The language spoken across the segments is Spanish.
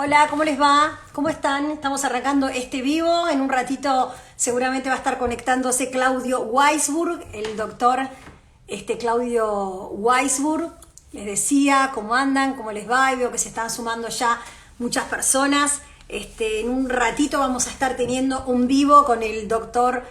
Hola, ¿cómo les va? ¿Cómo están? Estamos arrancando este vivo. En un ratito seguramente va a estar conectándose Claudio Weisburg, el doctor Claudio Weisburg. Les decía cómo andan, cómo les va, y veo que se están sumando ya muchas personas. En un ratito vamos a estar teniendo un vivo con el doctor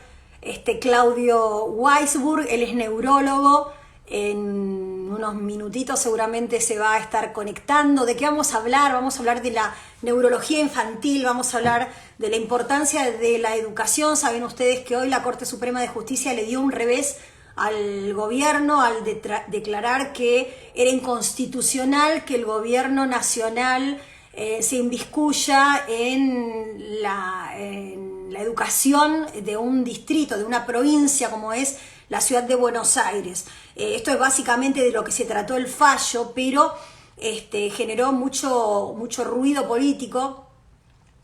Claudio Weisburg. Él es neurólogo. En unos minutitos seguramente se va a estar conectando. ¿De qué vamos a hablar? Vamos a hablar de la neurología infantil, vamos a hablar de la importancia de la educación. Saben ustedes que hoy la Corte Suprema de Justicia le dio un revés al gobierno al declarar que era inconstitucional que el gobierno nacional se inmiscuya en la educación de un distrito, de una provincia como es la ciudad de Buenos Aires. Esto es básicamente de lo que se trató el fallo, pero generó mucho ruido político,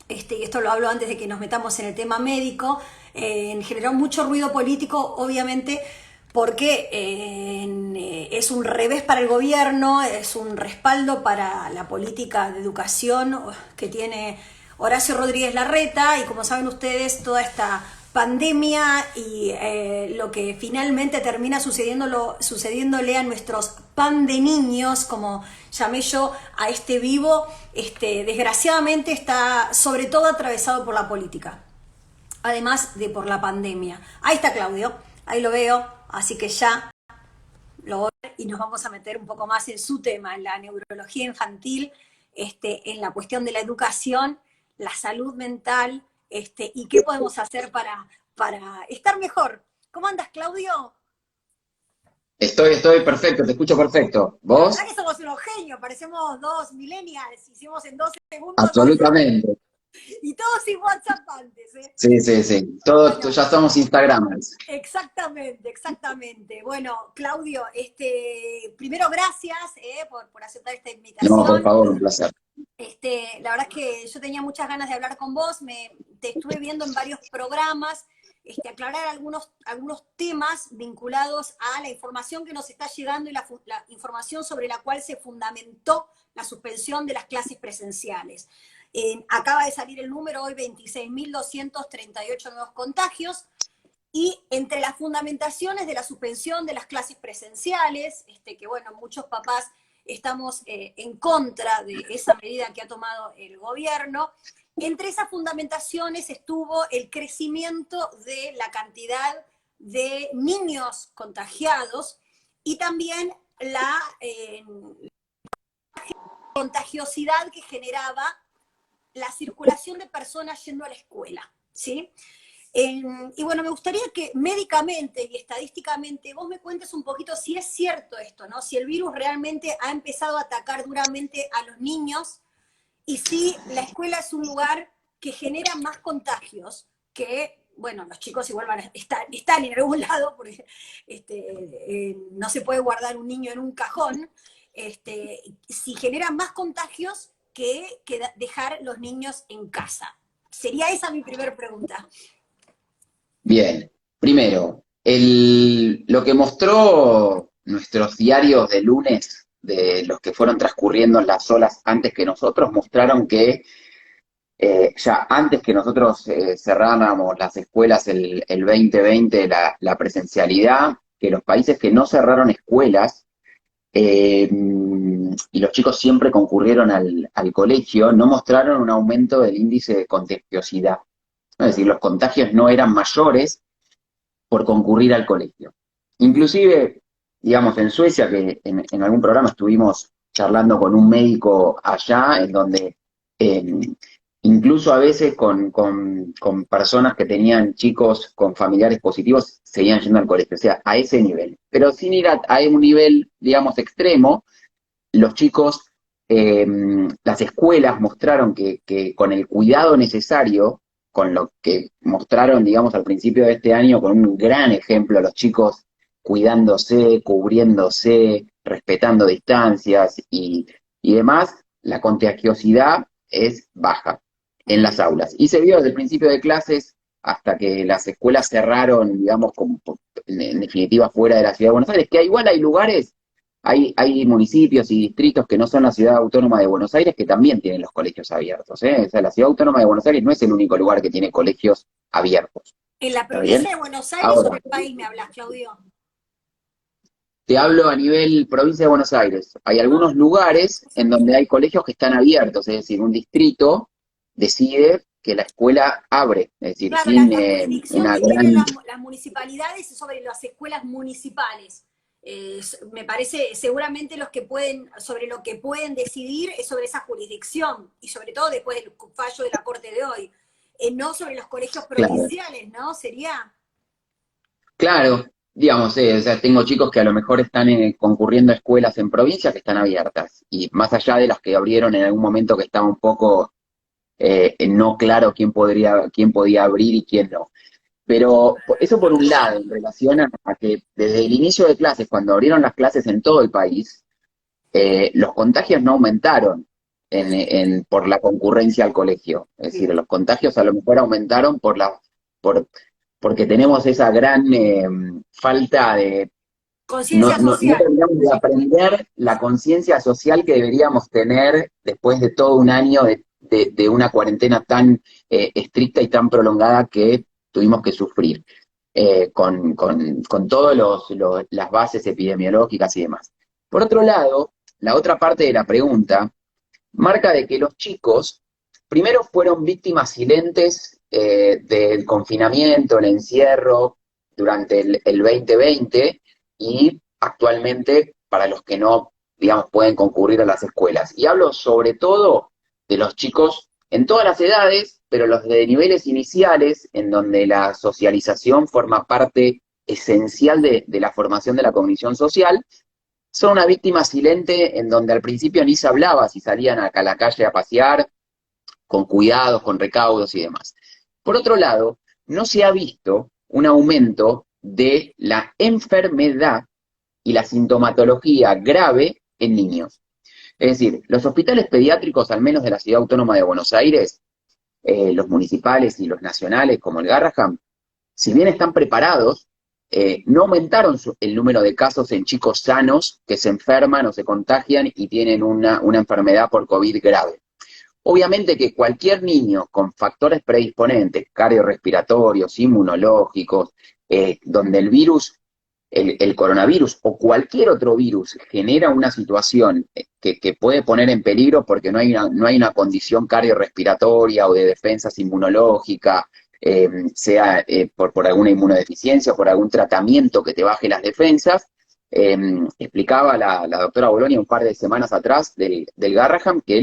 y esto lo hablo antes de que nos metamos en el tema médico. Generó mucho ruido político, obviamente, porque es un revés para el gobierno, es un respaldo para la política de educación que tiene Horacio Rodríguez Larreta, y como saben ustedes, toda esta pandemia y lo que finalmente termina sucediéndole a nuestros pan de niños, como llamé yo a este vivo, desgraciadamente está sobre todo atravesado por la política, además de por la pandemia. Ahí está Claudio, ahí lo veo, así que ya lo voy a ver y nos vamos a meter un poco más en su tema, en la neurología infantil, en la cuestión de la educación, la salud mental, y qué podemos hacer para estar mejor. ¿Cómo andas, Claudio? Estoy perfecto, te escucho perfecto. La verdad ¿Vos? que somos unos genios, parecemos dos millennials, hicimos en 12 segundos Absolutamente. y todos sin WhatsApp antes, ¿eh? Sí, sí, sí. Todos Bueno, ya somos Instagramers. exactamente, exactamente. Bueno, Claudio, primero gracias por aceptar esta No, por invitación. favor, un placer. La verdad es que yo tenía muchas ganas de hablar con vos, te estuve viendo en varios programas, aclarar algunos temas vinculados a la información que nos está llegando y la información sobre la cual se fundamentó la suspensión de las clases presenciales. Acaba de salir el número hoy, 26.238 nuevos contagios, y entre las fundamentaciones de la suspensión de las clases presenciales, que bueno, muchos papás estamos en contra de esa medida que ha tomado el gobierno, entre esas fundamentaciones estuvo el crecimiento de la cantidad de niños contagiados y también la contagiosidad que generaba la circulación de personas yendo a la escuela, ¿sí? Y bueno, me gustaría que médicamente y estadísticamente vos me cuentes un poquito si es cierto esto, ¿no? Si el virus realmente ha empezado a atacar duramente a los niños y si la escuela es un lugar que genera más contagios que, bueno, los chicos igual están en algún lado, porque no se puede guardar un niño en un cajón, si genera más contagios que dejar los niños en casa. Sería esa mi primera pregunta. Bien. Primero, lo que mostró nuestros diarios de lunes, de los que fueron transcurriendo las olas antes que nosotros, mostraron que ya antes que nosotros cerráramos las escuelas el 2020, la presencialidad, que los países que no cerraron escuelas, y los chicos siempre concurrieron al colegio, no mostraron un aumento del índice de contagiosidad. Es decir, los contagios no eran mayores por concurrir al colegio. Inclusive, digamos, en Suecia, que en algún programa estuvimos charlando con un médico allá, en donde eh, incluso a veces con personas que tenían chicos con familiares positivos, seguían yendo al colegio, o sea, a ese nivel. Pero sin ir a un nivel, digamos, extremo, los chicos, eh, las escuelas mostraron que con el cuidado necesario, con lo que mostraron, digamos, al principio de este año, con un gran ejemplo, los chicos cuidándose, cubriéndose, respetando distancias y demás, la contagiosidad es baja en las aulas. Y se vio desde el principio de clases hasta que las escuelas cerraron, digamos, como en definitiva fuera de la ciudad de Buenos Aires, que igual hay lugares hay municipios y distritos que no son la Ciudad Autónoma de Buenos Aires que también tienen los colegios abiertos, ¿eh? O sea, la Ciudad Autónoma de Buenos Aires no es el único lugar que tiene colegios abiertos. ¿En la ¿Está bien? provincia de Buenos Aires o Ahora, en el país me hablas, Claudio? te hablo a nivel provincia de Buenos Aires. Hay Ah, algunos lugares en donde hay colegios que están abiertos, es decir, un distrito decide que la escuela abre, es decir, claro, sin la jurisdicción una que tienen gran... las municipalidades es sobre las escuelas municipales. Me parece, seguramente los que pueden, sobre lo que pueden decidir es sobre esa jurisdicción, y sobre todo después del fallo de la Corte de hoy. No sobre los colegios Claro, provinciales, ¿no? Sería. claro, digamos, o sea, tengo chicos que a lo mejor están concurriendo a escuelas en provincias que están abiertas, y más allá de las que abrieron en algún momento que estaba un poco no claro quién podía abrir y quién no. Pero eso por un lado, en relación a que desde el inicio de clases, cuando abrieron las clases en todo el país, los contagios no aumentaron por la concurrencia al colegio. Es decir, los contagios a lo mejor aumentaron por, porque tenemos esa gran falta de... Conciencia No social. terminamos de aprender la conciencia social que deberíamos tener después de todo un año de una cuarentena tan estricta y tan prolongada que tuvimos que sufrir, con todas las bases epidemiológicas y demás. Por otro lado, la otra parte de la pregunta marca de que los chicos primero fueron víctimas silentes del confinamiento, el encierro durante el 2020 y actualmente para los que no, digamos, pueden concurrir a las escuelas. Y hablo sobre todo de los chicos en todas las edades, pero los de niveles iniciales, en donde la socialización forma parte esencial de la formación de la cognición social, son una víctima silente en donde al principio ni se hablaba si salían a la calle a pasear, con cuidados, con recaudos y demás. Por otro lado, no se ha visto un aumento de la enfermedad y la sintomatología grave en niños. Es decir, los hospitales pediátricos, al menos de la Ciudad Autónoma de Buenos Aires, los municipales y los nacionales como el Garrahan, si bien están preparados, no aumentaron el número de casos en chicos sanos que se enferman o se contagian y tienen una enfermedad por COVID grave. Obviamente que cualquier niño con factores predisponentes, cardiorrespiratorios, inmunológicos, donde el virus, el coronavirus o cualquier otro virus genera una situación que puede poner en peligro porque no hay una condición cardiorrespiratoria o de defensas inmunológica, sea por alguna inmunodeficiencia o por algún tratamiento que te baje las defensas. Explicaba la doctora Bolonia un par de semanas atrás del Garrahan que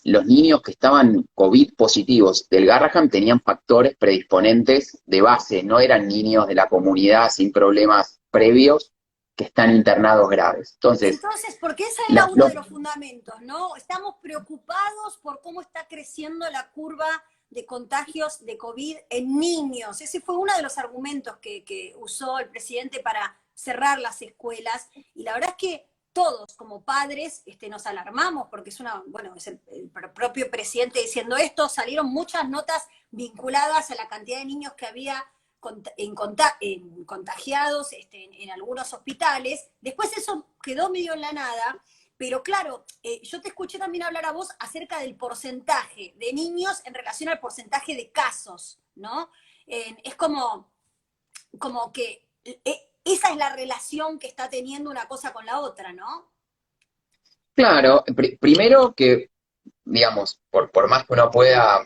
los niños que estaban COVID positivos del Garrahan tenían factores predisponentes de base, no eran niños de la comunidad sin problemas previos que están internados graves. Entonces, Entonces, porque ese era los, uno los, de los fundamentos, ¿no? Estamos preocupados por cómo está creciendo la curva de contagios de COVID en niños. Ese fue uno de los argumentos que usó el presidente para cerrar las escuelas. Y la verdad es que todos como padres nos alarmamos porque es el propio presidente diciendo esto, salieron muchas notas vinculadas a la cantidad de niños que había contagiados en algunos hospitales. Después eso quedó medio en la nada, pero claro, yo te escuché también hablar a vos acerca del porcentaje de niños en relación al porcentaje de casos, ¿no? Es como que esa es la relación que está teniendo una cosa con la otra, ¿no? claro, primero que, digamos, por más que uno pueda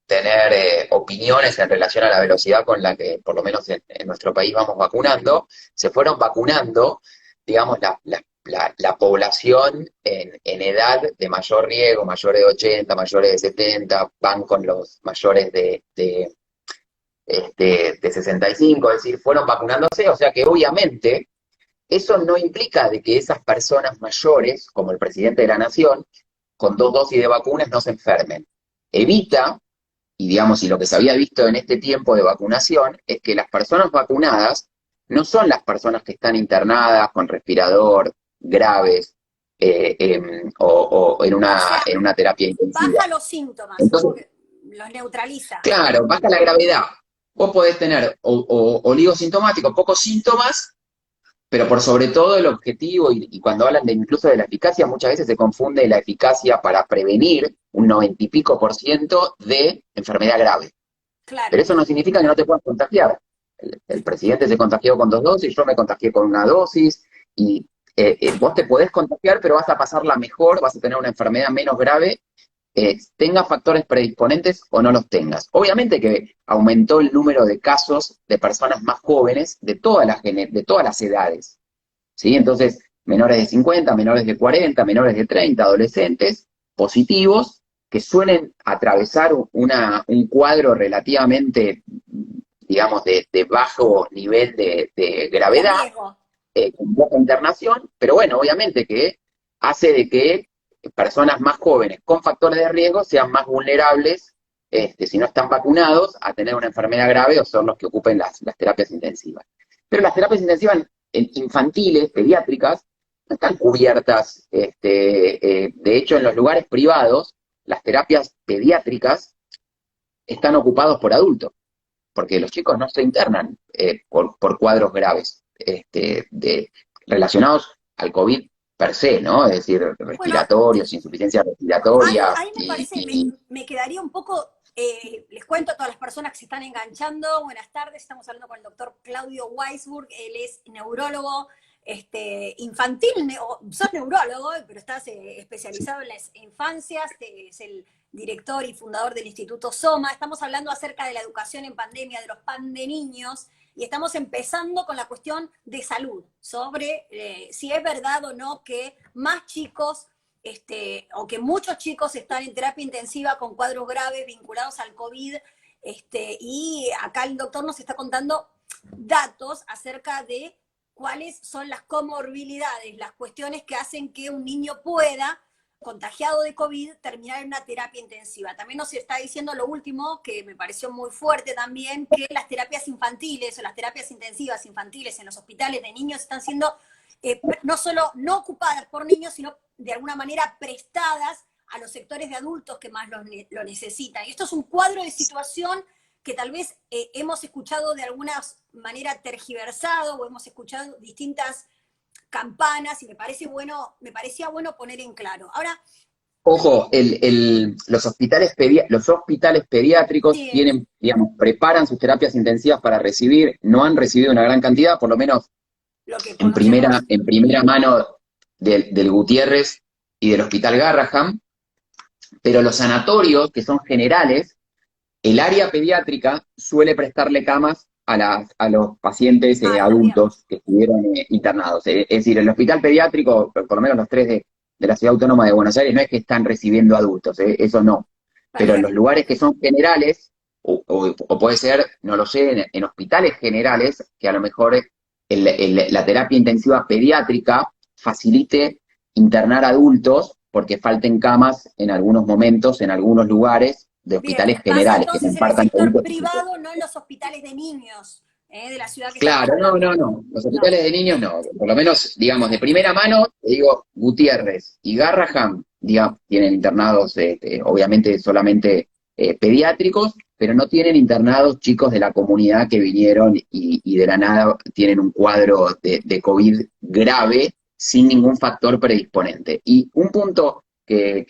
tener opiniones en relación a la velocidad con la que, por lo menos en nuestro país, vamos vacunando, se fueron vacunando, digamos, la población en edad de mayor riesgo, mayores de 80, mayores de 70, van con los mayores de 65, es decir, fueron vacunándose, o sea que obviamente eso no implica de que esas personas mayores, como el presidente de la nación, con 2 dosis de vacunas no se enfermen. Evita, y digamos, y lo que se había visto en este tiempo de vacunación, es que las personas vacunadas no son las personas que están internadas con respirador, graves, o O sea, en una terapia intensiva. baja los síntomas, Entonces, los neutraliza. claro, baja la gravedad. Vos podés tener oligosintomáticos, pocos síntomas, pero por sobre todo el objetivo, y cuando hablan de incluso de la eficacia, muchas veces se confunde la eficacia para prevenir un 90 y pico por ciento de enfermedad grave. Pero Claro. eso no significa que no te puedas contagiar. El presidente se contagió con 2 dosis, yo me contagié con 1 dosis, y vos te podés contagiar, pero vas a pasarla mejor, vas a tener una enfermedad menos grave, tengas factores predisponentes o no los tengas. Obviamente que aumentó el número de casos de personas más jóvenes de todas las edades, ¿sí? Entonces, menores de 50, menores de 40, menores de 30, adolescentes positivos que suelen atravesar un cuadro relativamente, digamos, de bajo nivel de De gravedad, riesgo. con poca internación, pero bueno, obviamente que hace de que personas más jóvenes con factores de riesgo sean más vulnerables, si no están vacunados, a tener una enfermedad grave o son los que ocupen las terapias intensivas. Pero las terapias intensivas infantiles, pediátricas, no están cubiertas. De hecho, en los lugares privados, las terapias pediátricas están ocupados por adultos, porque los chicos no se internan por cuadros graves relacionados al COVID per se, ¿no? Es decir, Bueno, respiratorios, insuficiencia respiratoria ahí me parece, me quedaría un poco, les cuento a todas las personas que se están enganchando, buenas tardes, estamos hablando con el doctor Claudio Weisburg, él es neurólogo infantil, sos neurólogo, pero estás especializado en las infancias, es el director y fundador del Instituto Soma, estamos hablando acerca de la educación en pandemia, de los pan de niños, y estamos empezando con la cuestión de salud, sobre si es verdad o no que más chicos o que muchos chicos están en terapia intensiva con cuadros graves vinculados al COVID, y acá el doctor nos está contando datos acerca de cuáles son las comorbilidades, las cuestiones que hacen que un niño pueda, contagiado de COVID, terminar en una terapia intensiva. También nos está diciendo lo último, que me pareció muy fuerte también, que las terapias infantiles o las terapias intensivas infantiles en los hospitales de niños están siendo no solo no ocupadas por niños, sino de alguna manera prestadas a los sectores de adultos que más lo necesitan. Y esto es un cuadro de situación que tal vez hemos escuchado de alguna manera tergiversado o hemos escuchado distintas campanas y me parecía bueno poner en claro. Ahora, Ojo, los hospitales pediátricos sí, tienen, digamos, preparan sus terapias intensivas para recibir, no han recibido una gran cantidad, por lo menos lo que en primera, conocemos. en primera mano del Gutiérrez y del Hospital Garraham, pero los sanatorios, que son generales, el área pediátrica suele prestarle camas a los pacientes Ah, está bien. adultos que estuvieron internados. Es decir, el hospital pediátrico, por lo menos los tres de la Ciudad Autónoma de Buenos Aires, no es que están recibiendo adultos, eso no. Pero en los Perfecto. lugares que son generales, o puede ser, no lo sé, en hospitales generales, que a lo mejor la terapia intensiva pediátrica facilite internar adultos porque falten camas en algunos momentos, en algunos lugares de Bien, hospitales pasa generales que entonces en el compartan sector adultos y chicos. privado, no en los hospitales de niños de la ciudad que estamos Claro, no, hablando. no, no. Los No, hospitales de niños no. Por lo menos, digamos, de primera mano, te digo, Gutiérrez y Garraham, digamos, tienen internados, obviamente, solamente pediátricos, pero no tienen internados chicos de la comunidad que vinieron y de la nada tienen un cuadro de COVID grave sin ningún factor predisponente. Y un punto que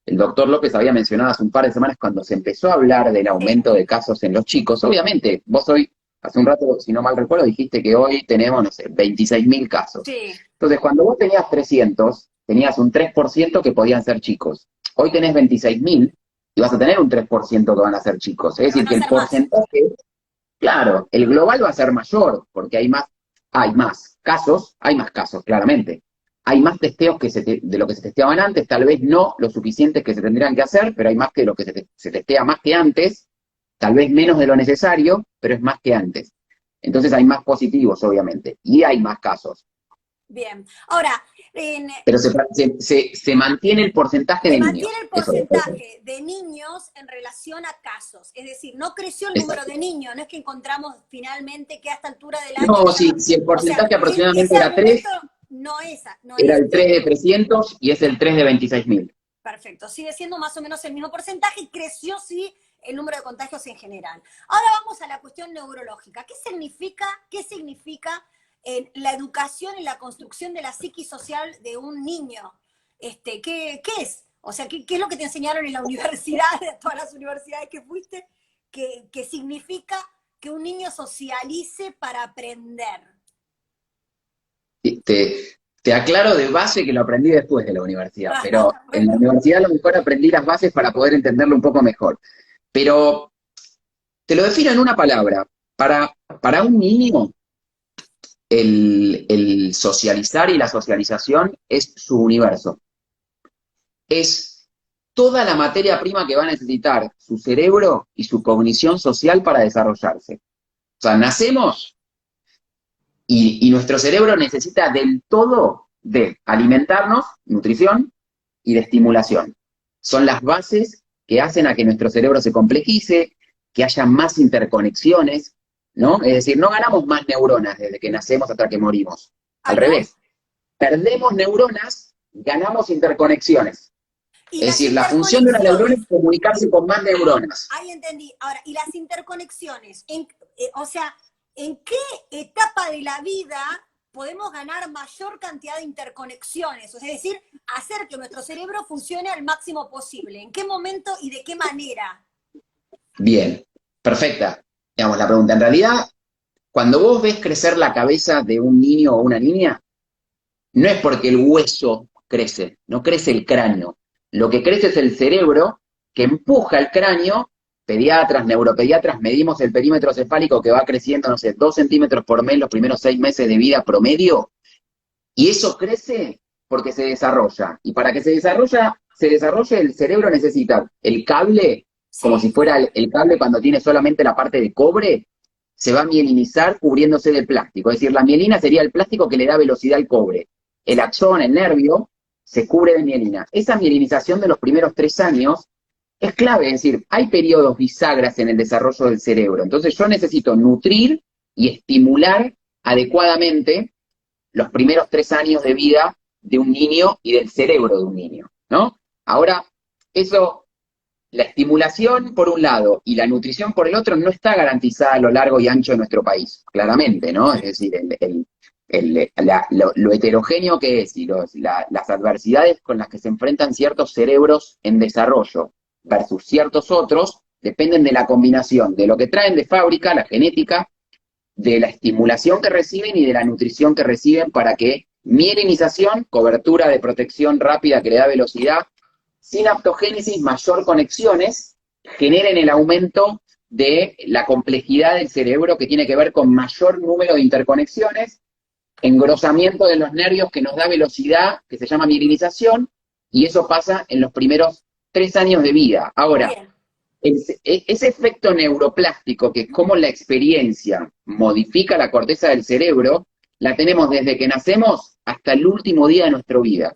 el doctor López había mencionado hace un par de semanas cuando se empezó a hablar del sí, aumento de casos en los chicos, obviamente, vos hoy hace un rato, si no mal recuerdo, dijiste que hoy tenemos, no sé, 26.000 casos. sí. Entonces, cuando vos tenías 300, tenías un 3% que podían ser chicos. Hoy tenés 26.000 y vas a tener un 3% que van a ser chicos. Es Pero decir, van a que el ser más. porcentaje, claro, el global va a ser mayor porque hay más casos, claramente. Hay más testeos de lo que se testeaban antes, tal vez no lo suficientes que se tendrían que hacer, pero hay más que lo que se testea más que antes, tal vez menos de lo necesario, pero es más que antes. Entonces hay más positivos, obviamente, y hay más casos. Bien. Ahora, en, Pero se mantiene el porcentaje se de mantiene niños. el Eso es lo que porcentaje de niños en relación a casos. Es decir, no creció el número exacto. de niños. No es que encontramos finalmente que a esta altura del año No, ya. si el O sea, porcentaje aproximadamente ese era argumento 3, no era es el 3 de 300 y es el 3 de 26.000. perfecto. Sigue siendo más o menos el mismo porcentaje y creció, sí, el número de contagios en general. Ahora vamos a la cuestión neurológica. ¿Qué significa en la educación y la construcción de la psiquis social de un niño. ¿Qué es? O sea, ¿qué es lo que te enseñaron en la universidad, de todas las universidades que fuiste, que significa que un niño socialice para aprender? Te aclaro de base que lo aprendí después de la universidad, pero en la universidad a lo mejor aprendí las bases para poder entenderlo un poco mejor. Pero te lo defino en una palabra. Para un niño, el socializar y la socialización es su universo. Es toda la materia prima que va a necesitar su cerebro y su cognición social para desarrollarse. O sea, nacemos y nuestro cerebro necesita del todo de alimentarnos, nutrición, y de estimulación. Son las bases que hacen a que nuestro cerebro se complejice, que haya más interconexiones, ¿no? Es decir, no ganamos más neuronas desde que nacemos hasta que morimos. Al revés. Perdemos neuronas, ganamos interconexiones. Es decir, la función de una neurona es comunicarse con más neuronas. Ahí entendí. Ahora, ¿y las interconexiones? O sea, ¿en qué etapa de la vida podemos ganar mayor cantidad de interconexiones? O sea, es decir, hacer que nuestro cerebro funcione al máximo posible. ¿En qué momento y de qué manera? Bien, perfecta. Digamos, la pregunta. En realidad, cuando vos ves crecer la cabeza de un niño o una niña, no es porque el hueso crece, no crece el cráneo. Lo que crece es el cerebro que empuja el cráneo. Pediatras, neuropediatras, medimos el perímetro cefálico que va creciendo, no sé, 2 centímetros por mes los primeros 6 meses de vida promedio, y eso crece porque se desarrolla. Y para que se desarrolle el cerebro necesita el cable, como si fuera el cable cuando tiene solamente la parte de cobre, se va a mielinizar cubriéndose de plástico. Es decir, la mielina sería el plástico que le da velocidad al cobre. El axón, el nervio, se cubre de mielina. Esa mielinización de los primeros 3 años es clave, es decir, hay periodos bisagras en el desarrollo del cerebro. Entonces yo necesito nutrir y estimular adecuadamente los primeros 3 años de vida de un niño y del cerebro de un niño, ¿no? Ahora, eso, la estimulación por un lado y la nutrición por el otro no está garantizada a lo largo y ancho de nuestro país, claramente, ¿no? Es decir, lo heterogéneo que es y las adversidades con las que se enfrentan ciertos cerebros en desarrollo versus ciertos otros, dependen de la combinación de lo que traen de fábrica, la genética, de la estimulación que reciben y de la nutrición que reciben para que mielinización, cobertura de protección rápida que le da velocidad, sinaptogénesis, mayor conexiones, generen el aumento de la complejidad del cerebro que tiene que ver con mayor número de interconexiones, engrosamiento de los nervios que nos da velocidad, que se llama mielinización, y eso pasa en los primeros 3 años de vida. Ahora, ese efecto neuroplástico, que es cómo la experiencia modifica la corteza del cerebro, la tenemos desde que nacemos hasta el último día de nuestra vida.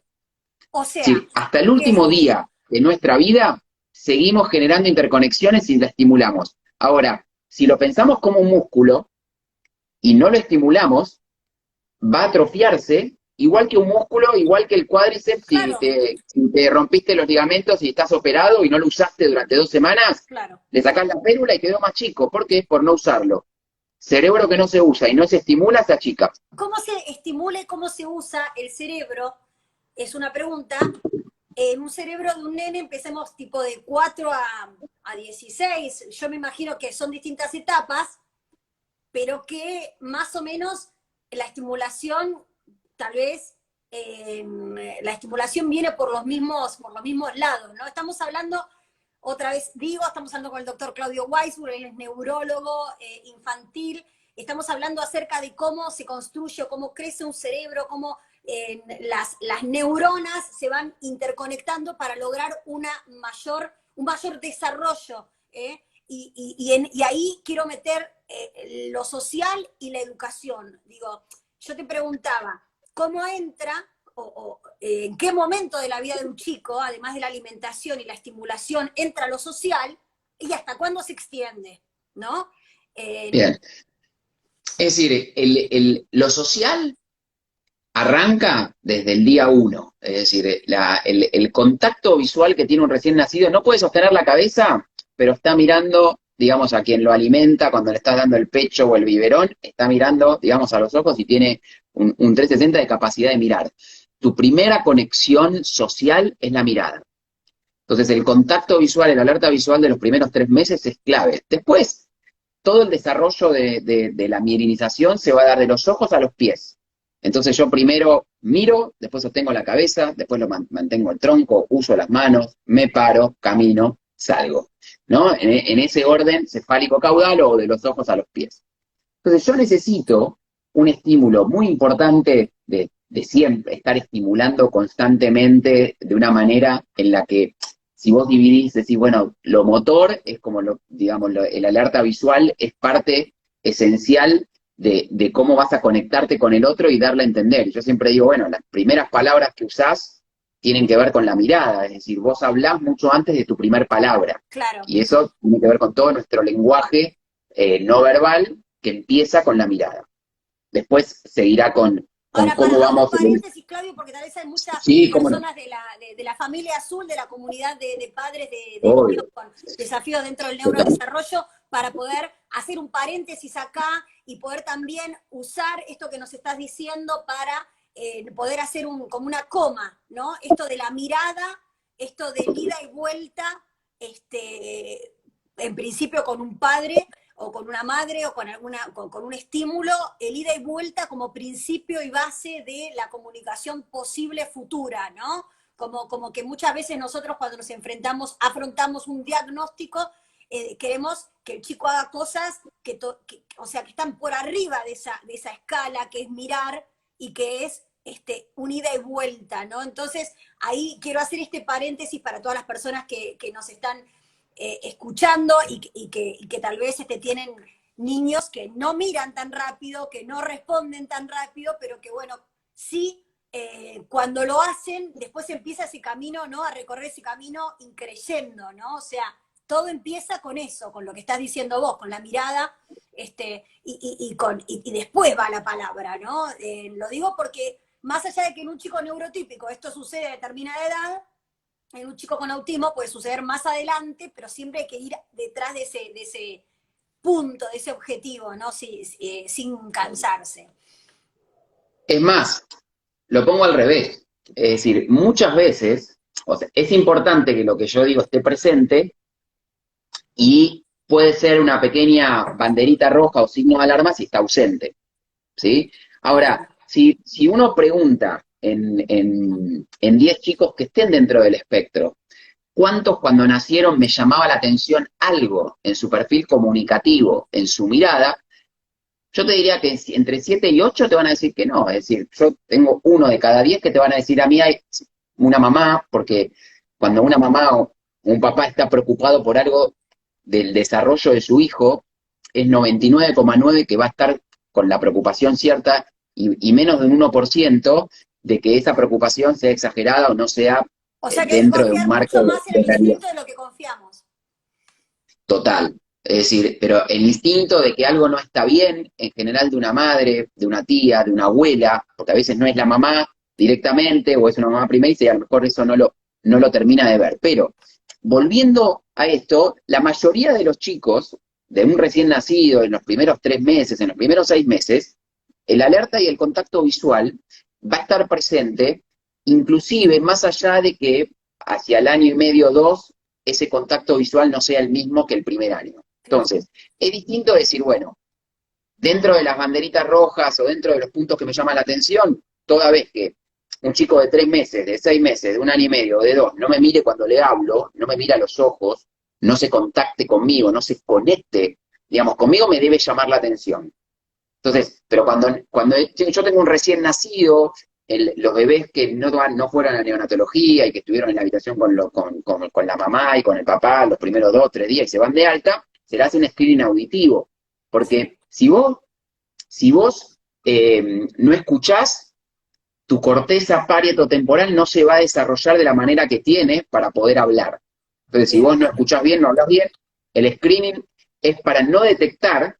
O sea, sí, hasta el último día de nuestra vida seguimos generando interconexiones y la estimulamos. Ahora, si lo pensamos como un músculo y no lo estimulamos, va a atrofiarse. Igual que un músculo, igual que el cuádriceps, claro. si te rompiste los ligamentos y estás operado y no lo usaste durante 2 semanas, claro. Le sacás la férula y quedó más chico. ¿Por qué? Por no usarlo. Cerebro que no se usa y no se estimula, se achica. ¿Cómo se estimula y cómo se usa el cerebro? Es una pregunta. En un cerebro de un nene empecemos tipo de 4 a 16. Yo me imagino que son distintas etapas, pero que más o menos la estimulación... Tal vez la estimulación viene por los mismos lados, ¿no? Estamos hablando, otra vez digo, estamos hablando con el doctor Claudio Weisburg, él es neurólogo infantil, estamos hablando acerca de cómo se construye, cómo crece un cerebro, cómo las neuronas se van interconectando para lograr un mayor desarrollo, y ahí quiero meter lo social y la educación. Digo, yo te preguntaba, ¿cómo entra en qué momento de la vida de un chico, además de la alimentación y la estimulación, entra lo social y hasta cuándo se extiende, ¿no? Bien. Es decir, lo social arranca desde el día 1. Es decir, el contacto visual que tiene un recién nacido, no puede sostener la cabeza, pero está mirando digamos, a quien lo alimenta cuando le estás dando el pecho o el biberón, está mirando, digamos, a los ojos y tiene un 360 de capacidad de mirar. Tu primera conexión social es la mirada. Entonces, el contacto visual, el alerta visual de los primeros 3 meses es clave. Después, todo el desarrollo de la mielinización se va a dar de los ojos a los pies. Entonces yo primero miro, después sostengo la cabeza, después lo mantengo el tronco, uso las manos, me paro, camino, salgo, ¿no? En ese orden cefálico-caudal o de los ojos a los pies. Entonces yo necesito un estímulo muy importante de siempre estar estimulando constantemente de una manera en la que si vos dividís, decís, bueno, lo motor es como, digamos, el alerta visual es parte esencial de cómo vas a conectarte con el otro y darle a entender. Yo siempre digo, bueno, las primeras palabras que usás tienen que ver con la mirada, es decir, vos hablás mucho antes de tu primer palabra. Claro. Y eso tiene que ver con todo nuestro lenguaje no verbal que empieza con la mirada. Después seguirá con Ahora, cómo vamos... paréntesis, Claudio, porque tal vez hay muchas personas de la familia azul, de la comunidad de padres de niños con desafíos dentro del neurodesarrollo, para poder hacer un paréntesis acá y poder también usar esto que nos estás diciendo para poder hacer como una coma, ¿no? Esto de la mirada, esto de ida y vuelta, en principio con un padre, o con una madre, o con un estímulo, el ida y vuelta como principio y base de la comunicación posible futura, ¿no? Como que muchas veces nosotros cuando nos afrontamos un diagnóstico, queremos que el chico haga cosas o sea, que están por arriba de esa escala, que es mirar y que es un ida y vuelta, ¿no? Entonces, ahí quiero hacer este paréntesis para todas las personas que nos están escuchando y que tal vez tienen niños que no miran tan rápido, que no responden tan rápido, pero que bueno, sí, cuando lo hacen, después empieza ese camino, ¿no? A recorrer ese camino increyendo, ¿no? O sea, todo empieza con eso, con lo que estás diciendo vos, con la mirada, y después va la palabra, ¿no? Lo digo porque más allá de que en un chico neurotípico esto sucede a determinada edad, en un chico con autismo puede suceder más adelante, pero siempre hay que ir detrás de ese punto, de ese objetivo, ¿no? Sin cansarse. Es más, lo pongo al revés. Es decir, muchas veces, o sea, es importante que lo que yo digo esté presente y puede ser una pequeña banderita roja o signo de alarma si está ausente, ¿sí? Ahora, si uno pregunta en 10 chicos que estén dentro del espectro, ¿cuántos cuando nacieron me llamaba la atención algo en su perfil comunicativo, en su mirada? Yo te diría que entre 7 y 8 te van a decir que no. Es decir, yo tengo 1 de cada 10 que te van a decir a mí hay una mamá, porque cuando una mamá o un papá está preocupado por algo del desarrollo de su hijo, es 99,9 que va a estar con la preocupación cierta y menos de un 1% de que esa preocupación sea exagerada o no sea dentro de un marco mucho más en el instinto de lo que confiamos. Total. Es decir, pero el instinto de que algo no está bien, en general de una madre, de una tía, de una abuela, porque a veces no es la mamá directamente, o es una mamá primeriza y a lo mejor eso no lo termina de ver. Pero, volviendo a esto, la mayoría de los chicos, de un recién nacido, en los primeros 3 meses, en los primeros 6 meses, el alerta y el contacto visual va a estar presente, inclusive más allá de que hacia el año y medio, 2, ese contacto visual no sea el mismo que el primer año. Entonces, es distinto decir, bueno, dentro de las banderitas rojas o dentro de los puntos que me llaman la atención, toda vez que un chico de 3 meses, de 6 meses, de 1 año y medio, de 2, no me mire cuando le hablo, no me mire a los ojos, no se contacte conmigo, no se conecte, digamos, conmigo me debe llamar la atención. Entonces, pero cuando yo tengo un recién nacido, los bebés que no fueron a neonatología y que estuvieron en la habitación con la mamá y con el papá los primeros 2, 3 días y se van de alta, se le hace un screening auditivo. Porque si vos no escuchás, tu corteza parieto-temporal no se va a desarrollar de la manera que tiene para poder hablar. Entonces, si vos no escuchás bien, no hablas bien, el screening es para no detectar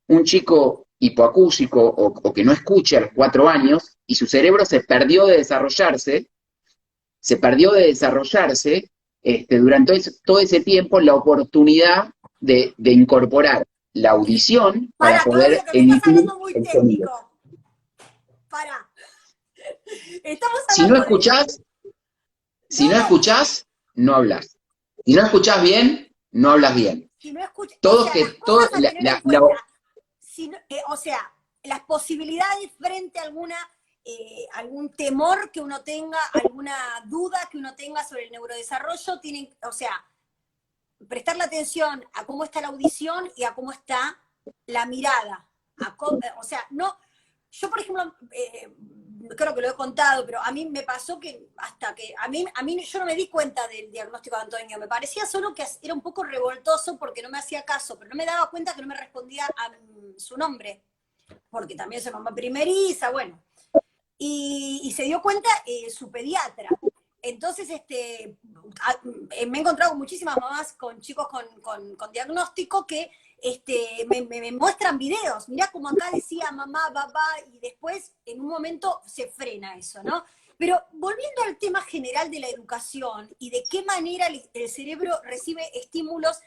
un chico hipoacúsico o que no escuche a los 4 años y su cerebro se perdió de desarrollarse durante todo ese tiempo la oportunidad de incorporar la audición para Claudio, poder que me estás emitir hablando muy el sonido. técnico. Para. Estamos Si no hablando de... escuchás, si No, no no, escuchás, no hablas. Si no escuchás bien, no hablas bien. si no escuchas... O Todos sea, las que, todo, cosas a tener en cuenta. Si no, o sea, las posibilidades frente a alguna... algún temor que uno tenga, alguna duda que uno tenga sobre el neurodesarrollo, tienen, o sea, prestarle atención a cómo está la audición y a cómo está la mirada. O sea, no, yo por ejemplo, creo que lo he contado, pero a mí me pasó que hasta que, a mí yo no me di cuenta del diagnóstico de Antonio, me parecía solo que era un poco revoltoso porque no me hacía caso, pero no me daba cuenta que no me respondía a su nombre, porque también se mamá primeriza, bueno. Y se dio cuenta su pediatra. Entonces, me he encontrado con muchísimas mamás, con chicos con diagnóstico que me muestran videos. Mirá como acá decía mamá, papá, y después en un momento se frena eso, ¿no? Pero volviendo al tema general de la educación y de qué manera el cerebro recibe estímulos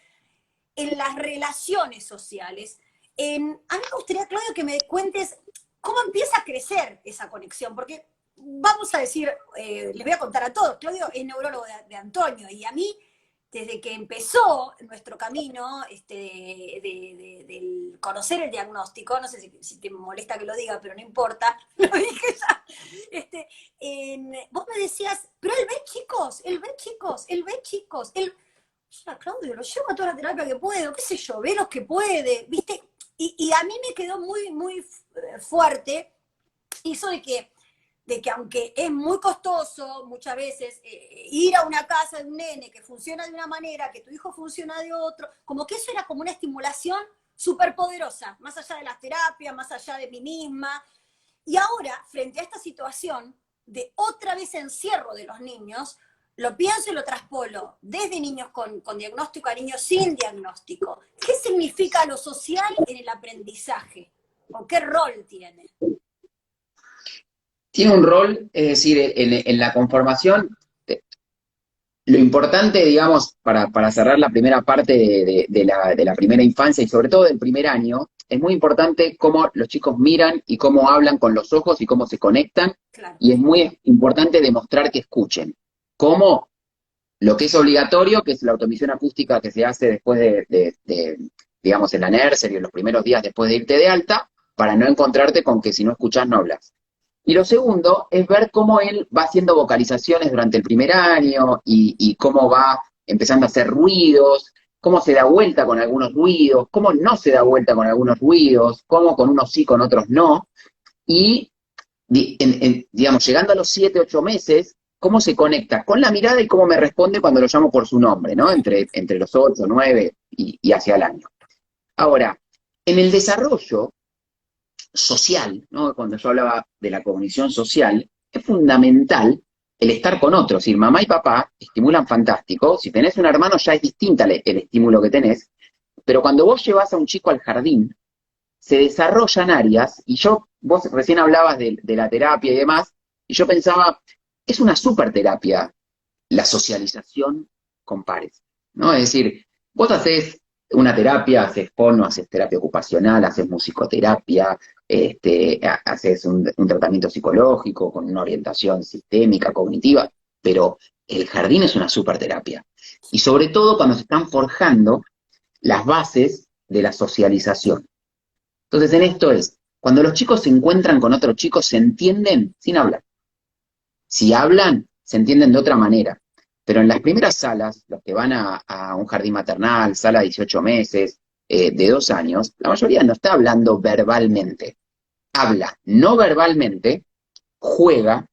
en las relaciones sociales, a mí me gustaría, Claudio, que me cuentes cómo empieza a crecer esa conexión, porque vamos a decir, les voy a contar a todos, Claudio es neurólogo de Antonio, y a mí, desde que empezó nuestro camino del conocer el diagnóstico, no sé si te molesta que lo diga, pero no importa, lo dije ya, vos me decías, pero él ve chicos, él ve chicos, él ve chicos, él... Ya, Claudio, lo llevo a toda la terapia que puedo, qué sé yo, ve los que puede, ¿viste? Y a mí me quedó muy, muy fuerte eso de que aunque es muy costoso muchas veces ir a una casa de un nene que funciona de una manera, que tu hijo funciona de otro, como que eso era como una estimulación súper poderosa, más allá de las terapias, más allá de mí misma. Y ahora, frente a esta situación de otra vez encierro de los niños, lo pienso y lo traspolo desde niños con diagnóstico a niños sin diagnóstico. ¿Qué significa lo social en el aprendizaje? ¿O qué rol tiene? Tiene un rol, es decir, en la conformación, lo importante, digamos, para cerrar la primera parte de la primera infancia y sobre todo del primer año, es muy importante cómo los chicos miran y cómo hablan con los ojos y cómo se conectan, Claro. y es muy importante demostrar que escuchen. Cómo lo que es obligatorio, que es la automisión acústica que se hace después digamos, en la nursery, en los primeros días después de irte de alta, para no encontrarte con que si no escuchás no hablas. Y lo segundo es ver cómo él va haciendo vocalizaciones durante el primer año y cómo va empezando a hacer ruidos, cómo se da vuelta con algunos ruidos, cómo no se da vuelta con algunos ruidos, cómo con unos sí, con otros no. Y, digamos, llegando a los 7, 8 meses, cómo se conecta con la mirada y cómo me responde cuando lo llamo por su nombre, ¿no? Entre los 8, 9 y hacia el año. Ahora, en el desarrollo social, ¿no? Cuando yo hablaba de la cognición social, es fundamental el estar con otros. Es decir, mamá y papá estimulan fantástico. Si tenés un hermano ya es distinta el estímulo que tenés, pero cuando vos llevas a un chico al jardín, se desarrollan áreas, y vos recién hablabas de la terapia y demás, y yo pensaba, es una super terapia la socialización con pares, ¿no? Es decir, vos haces una terapia, haces fono, haces terapia ocupacional, haces musicoterapia, haces un tratamiento psicológico con una orientación sistémica, cognitiva, pero el jardín es una super terapia. Y sobre todo cuando se están forjando las bases de la socialización. Entonces en esto cuando los chicos se encuentran con otros chicos, se entienden sin hablar. Si hablan, se entienden de otra manera. Pero en las primeras salas, los que van a un jardín maternal, sala de 18 meses, de 2 años, la mayoría no está hablando verbalmente. Habla no verbalmente, juega,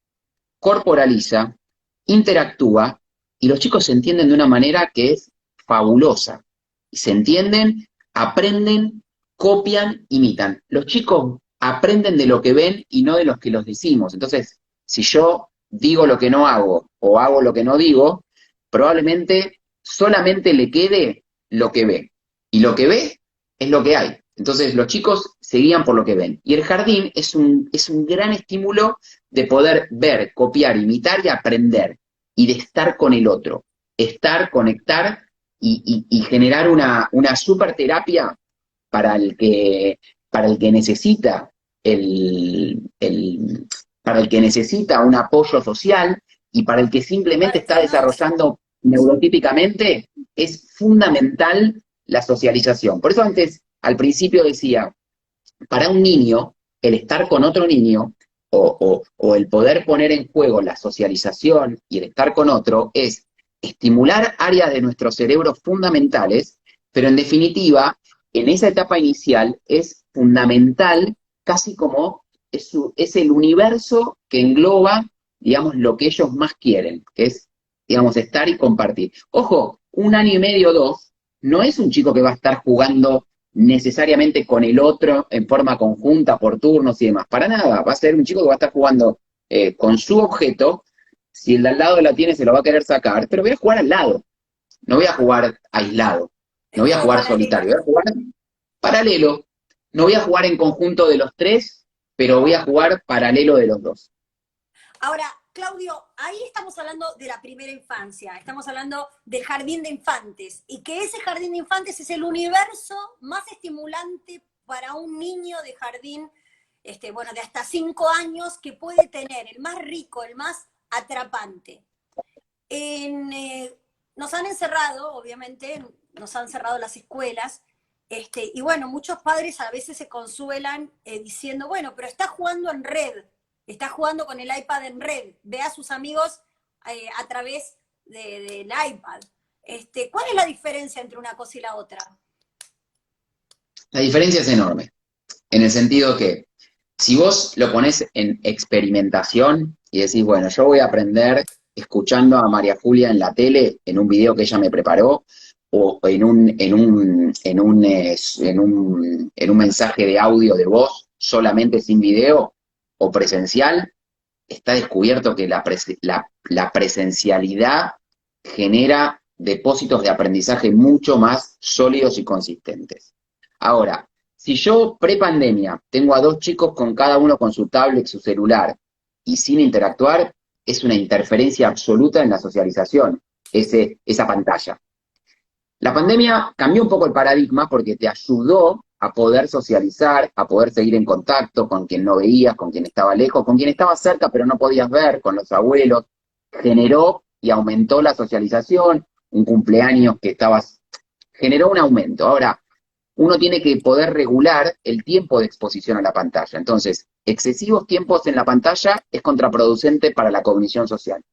corporaliza, interactúa, y los chicos se entienden de una manera que es fabulosa. Y se entienden, aprenden, copian, imitan. Los chicos aprenden de lo que ven y no de los que los decimos. Entonces, si yo digo lo que no hago o hago lo que no digo, probablemente solamente le quede lo que ve. Y lo que ve es lo que hay. Entonces los chicos se guían por lo que ven. Y el jardín es un gran estímulo de poder ver, copiar, imitar y aprender. Y de estar con el otro. Estar, conectar y generar una super terapia para para el que necesita para el que necesita un apoyo social y para el que simplemente Para el está que no, desarrollando neurotípicamente, es fundamental la socialización. Por eso antes, al principio decía, para un niño, el estar con otro niño o el poder poner en juego la socialización y el estar con otro es estimular áreas de nuestro cerebro fundamentales, pero en definitiva, en esa etapa inicial es fundamental, casi como es el universo que engloba, digamos, lo que ellos más quieren, que es, digamos, estar y compartir. Ojo, 1 año y medio, 2, no es un chico que va a estar jugando necesariamente con el otro en forma conjunta, por turnos y demás. Para nada, va a ser un chico que va a estar jugando con su objeto. Si el de al lado lo tiene, se lo va a querer sacar, pero voy a jugar al lado. No voy a jugar aislado, no el voy a juego jugar paralelo. solitario, voy a jugar paralelo. No voy a jugar en conjunto de los tres, pero voy a jugar paralelo de los dos. Ahora, Claudio, ahí estamos hablando de la primera infancia, estamos hablando del jardín de infantes, y que ese jardín de infantes es el universo más estimulante para un niño de jardín, bueno, de hasta 5 años, que puede tener, el más rico, el más atrapante. Nos han encerrado, obviamente, nos han cerrado las escuelas, y bueno, muchos padres a veces se consuelan diciendo, bueno, pero está jugando en red, está jugando con el iPad en red, ve a sus amigos a través del iPad. ¿Cuál es la diferencia entre una cosa y la otra? La diferencia es enorme, en el sentido que si vos lo pones en experimentación y decís, bueno, yo voy a aprender escuchando a María Julia en la tele, en un video que ella me preparó, o en un mensaje de audio de voz, solamente sin video, o presencial, está descubierto que la presencialidad genera depósitos de aprendizaje mucho más sólidos y consistentes. Ahora, si yo pre-pandemia tengo a 2 chicos con cada uno con su tablet, su celular, y sin interactuar, es una interferencia absoluta en la socialización, esa pantalla. La pandemia cambió un poco el paradigma porque te ayudó a poder socializar, a poder seguir en contacto con quien no veías, con quien estaba lejos, con quien estaba cerca pero no podías ver, con los abuelos. Generó y aumentó la socialización, un cumpleaños que generó un aumento. Ahora, uno tiene que poder regular el tiempo de exposición a la pantalla. Entonces, excesivos tiempos en la pantalla es contraproducente para la cognición social.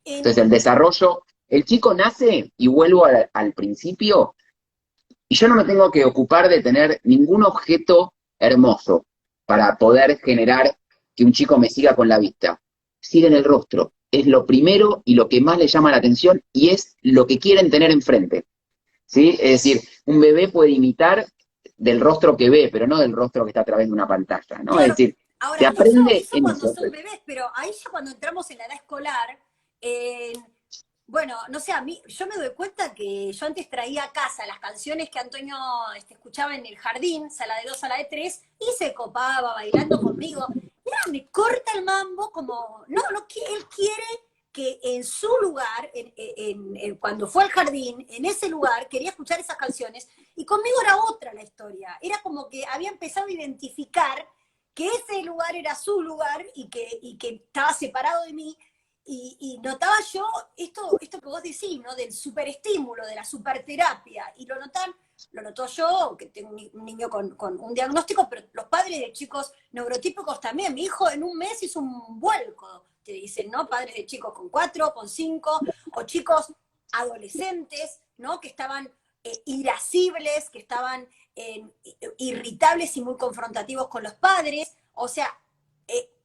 Entonces, el desarrollo, el chico nace, y vuelvo al principio, y yo no me tengo que ocupar de tener ningún objeto hermoso para poder generar que un chico me siga con la vista. Sigue en el rostro. Es lo primero y lo que más le llama la atención y es lo que quieren tener enfrente. ¿Sí? Es decir, un bebé puede imitar del rostro que ve, pero no del rostro que está a través de una pantalla, ¿no? Es Claro. decir, se Ahora, aprende eso en cuando eso. son bebés, pero ahí ya cuando entramos en la edad escolar, eh, bueno, no sé, a mí, yo me doy cuenta que yo antes traía a casa las canciones que Antonio escuchaba en el jardín, sala de 2, sala de 3, y se copaba bailando conmigo. Y ahora me corta el mambo como, no, él quiere que en su lugar, cuando fue al jardín, en ese lugar, quería escuchar esas canciones, y conmigo era otra la historia. Era como que había empezado a identificar que ese lugar era su lugar y que estaba separado de mí, y notaba yo esto que vos decís, ¿no? Del superestímulo, de la superterapia, y lo notó yo, que tengo un niño con un diagnóstico, pero los padres de chicos neurotípicos también. Mi hijo en un mes hizo un vuelco, te dicen, ¿no? Padres de chicos con 4, con 5, o chicos adolescentes, ¿no? Que estaban irascibles, que estaban irritables y muy confrontativos con los padres. O sea,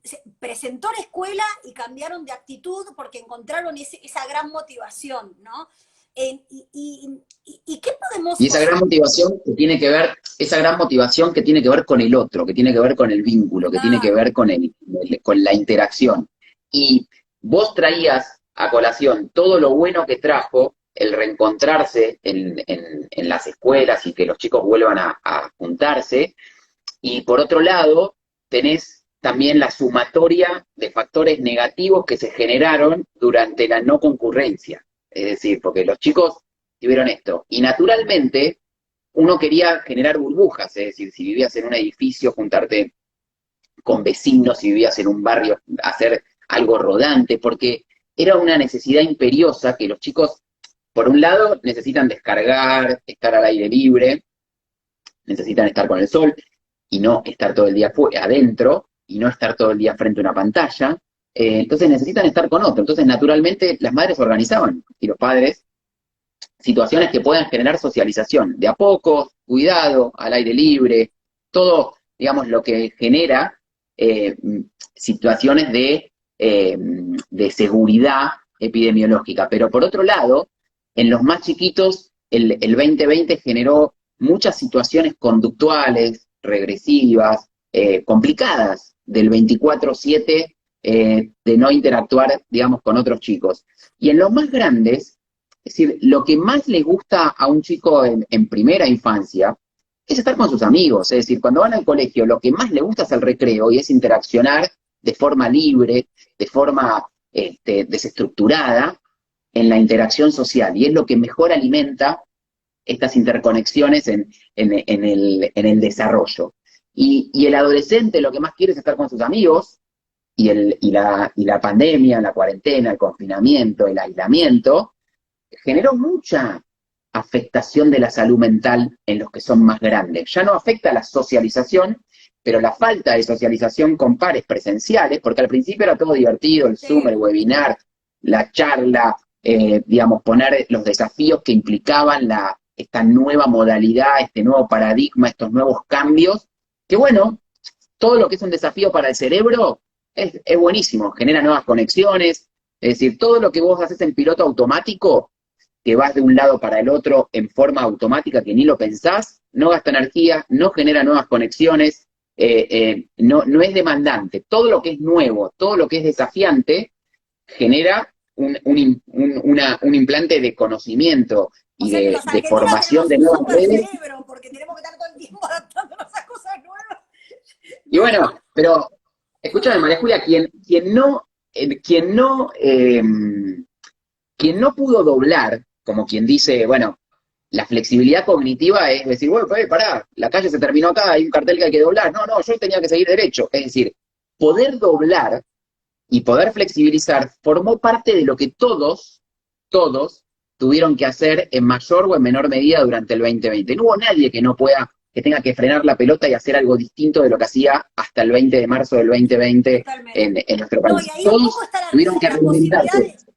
se presentó la escuela y cambiaron de actitud porque encontraron esa gran motivación, ¿no? ¿Y qué podemos, Y o esa sea, gran motivación que tiene que ver, esa gran motivación que tiene que ver con el otro, que tiene que ver con el vínculo, que tiene que claro, ver con la interacción. Y vos traías a colación todo lo bueno que trajo el reencontrarse en las escuelas y que los chicos vuelvan a juntarse, y por otro lado, tenés también la sumatoria de factores negativos que se generaron durante la no concurrencia. Es decir, porque los chicos tuvieron esto. Y naturalmente, uno quería generar burbujas, es decir, si vivías en un edificio, juntarte con vecinos, si vivías en un barrio, hacer algo rodante, porque era una necesidad imperiosa que los chicos, por un lado, necesitan descargar, estar al aire libre, necesitan estar con el sol y no estar todo el día adentro y no estar todo el día frente a una pantalla. Entonces necesitan estar con otro. Entonces, naturalmente, las madres organizaban y los padres situaciones que puedan generar socialización, de a poco, cuidado, al aire libre, todo, digamos, lo que genera eh, situaciones de seguridad epidemiológica. Pero por otro lado, en los más chiquitos, el 2020 generó muchas situaciones conductuales, regresivas, complicadas, del 24/7, de no interactuar, digamos, con otros chicos. Y en los más grandes, es decir, lo que más le gusta a un chico en primera infancia es estar con sus amigos. Es decir, cuando van al colegio, lo que más le gusta es el recreo y es interaccionar de forma libre, de forma desestructurada en la interacción social. Y es lo que mejor alimenta estas interconexiones en el desarrollo. Y el adolescente lo que más quiere es estar con sus amigos, y la pandemia, la cuarentena, el confinamiento, el aislamiento, generó mucha afectación de la salud mental en los que son más grandes. Ya no afecta la socialización, pero la falta de socialización con pares presenciales, porque al principio era todo divertido, el Zoom, el webinar, la charla, digamos, poner los desafíos que implicaban esta nueva modalidad, este nuevo paradigma, estos nuevos cambios, que bueno, todo lo que es un desafío para el cerebro es buenísimo, genera nuevas conexiones, es decir, todo lo que vos haces en piloto automático, que vas de un lado para el otro en forma automática que ni lo pensás, no gasta energía, no genera nuevas conexiones, no es demandante. Todo lo que es nuevo, todo lo que es desafiante, genera un implante de conocimiento y de formación de nuevas redes. Cerebro, porque tenemos que estar todo el tiempo adaptándonos a cosas nuevas. Y bueno, pero escúchame, María Julia, quien no pudo doblar, como quien dice, bueno, la flexibilidad cognitiva es decir, bueno, pará, la calle se terminó acá, hay un cartel que hay que doblar. No, yo tenía que seguir derecho. Es decir, poder doblar y poder flexibilizar formó parte de lo que todos tuvieron que hacer en mayor o en menor medida durante el 2020. No hubo nadie que tenga que frenar la pelota y hacer algo distinto de lo que hacía hasta el 20 de marzo del 2020 en nuestro país. No, y ahí todos un poco está tuvieron que la posibilidad reinventarse.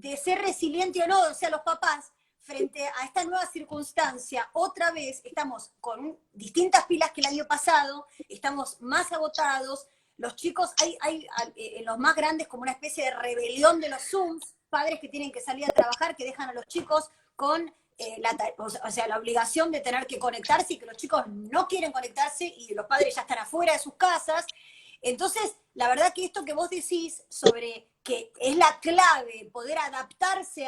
de ser resiliente o no, o sea, los papás, frente a esta nueva circunstancia, otra vez estamos con distintas pilas que el año pasado, estamos más agotados, los chicos, hay en los más grandes como una especie de rebelión de los Zooms, padres que tienen que salir a trabajar, que dejan a los chicos con la obligación de tener que conectarse y que los chicos no quieren conectarse y los padres ya están afuera de sus casas. Entonces, la verdad que esto que vos decís sobre que es la clave, poder adaptarse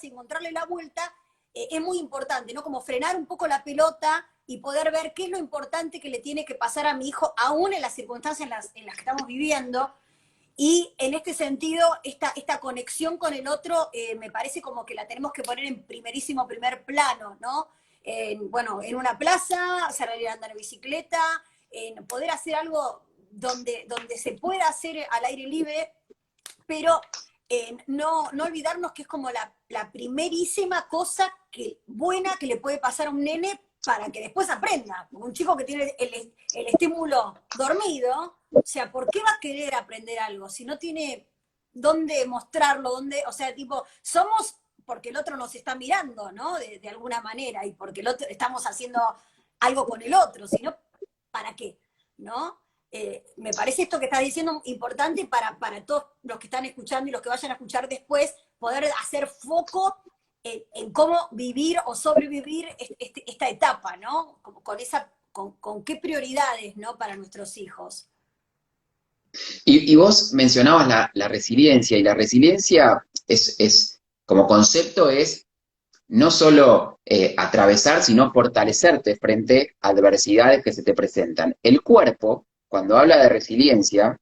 y encontrarle la vuelta, es muy importante, ¿no? Como frenar un poco la pelota y poder ver qué es lo importante que le tiene que pasar a mi hijo, aún en las circunstancias en las que estamos viviendo. Y en este sentido, esta conexión con el otro me parece como que la tenemos que poner en primer plano, ¿no? En una plaza, salir a andar en bicicleta, en poder hacer algo donde se pueda hacer al aire libre, pero no olvidarnos que es como la primerísima cosa buena que le puede pasar a un nene para que después aprenda. Un chico que tiene el estímulo dormido, o sea, ¿por qué va a querer aprender algo si no tiene dónde mostrarlo, o sea, tipo, somos porque el otro nos está mirando, ¿no? De alguna manera, y porque el otro, estamos haciendo algo con el otro, sino, ¿para qué? ¿No? Me parece esto que estás diciendo importante para todos los que están escuchando y los que vayan a escuchar después, poder hacer foco en cómo vivir o sobrevivir esta etapa, ¿no? Con qué prioridades, ¿no? Para nuestros hijos. Y vos mencionabas la resiliencia, y la resiliencia como concepto es no solo atravesar, sino fortalecerte frente a adversidades que se te presentan. El cuerpo, cuando habla de resiliencia,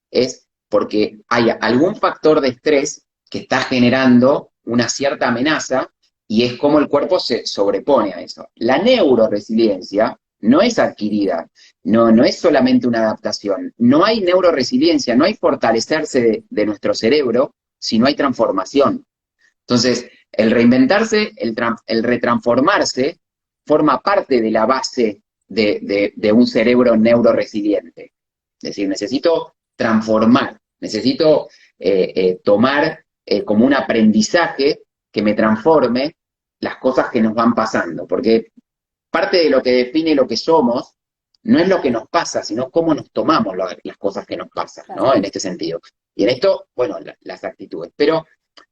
es porque hay algún factor de estrés que está generando una cierta amenaza y es como el cuerpo se sobrepone a eso. La neuroresiliencia no es adquirida, no es solamente una adaptación. No hay neuroresiliencia, no hay fortalecerse de nuestro cerebro si no hay transformación. Entonces, el reinventarse, el retransformarse, forma parte de la base de un cerebro neuroresiliente. Es decir, necesito transformar, necesito tomar como un aprendizaje que me transforme las cosas que nos van pasando, porque parte de lo que define lo que somos no es lo que nos pasa, sino cómo nos tomamos las cosas que nos pasan, ¿no? En este sentido. Y en esto, bueno, las actitudes. Pero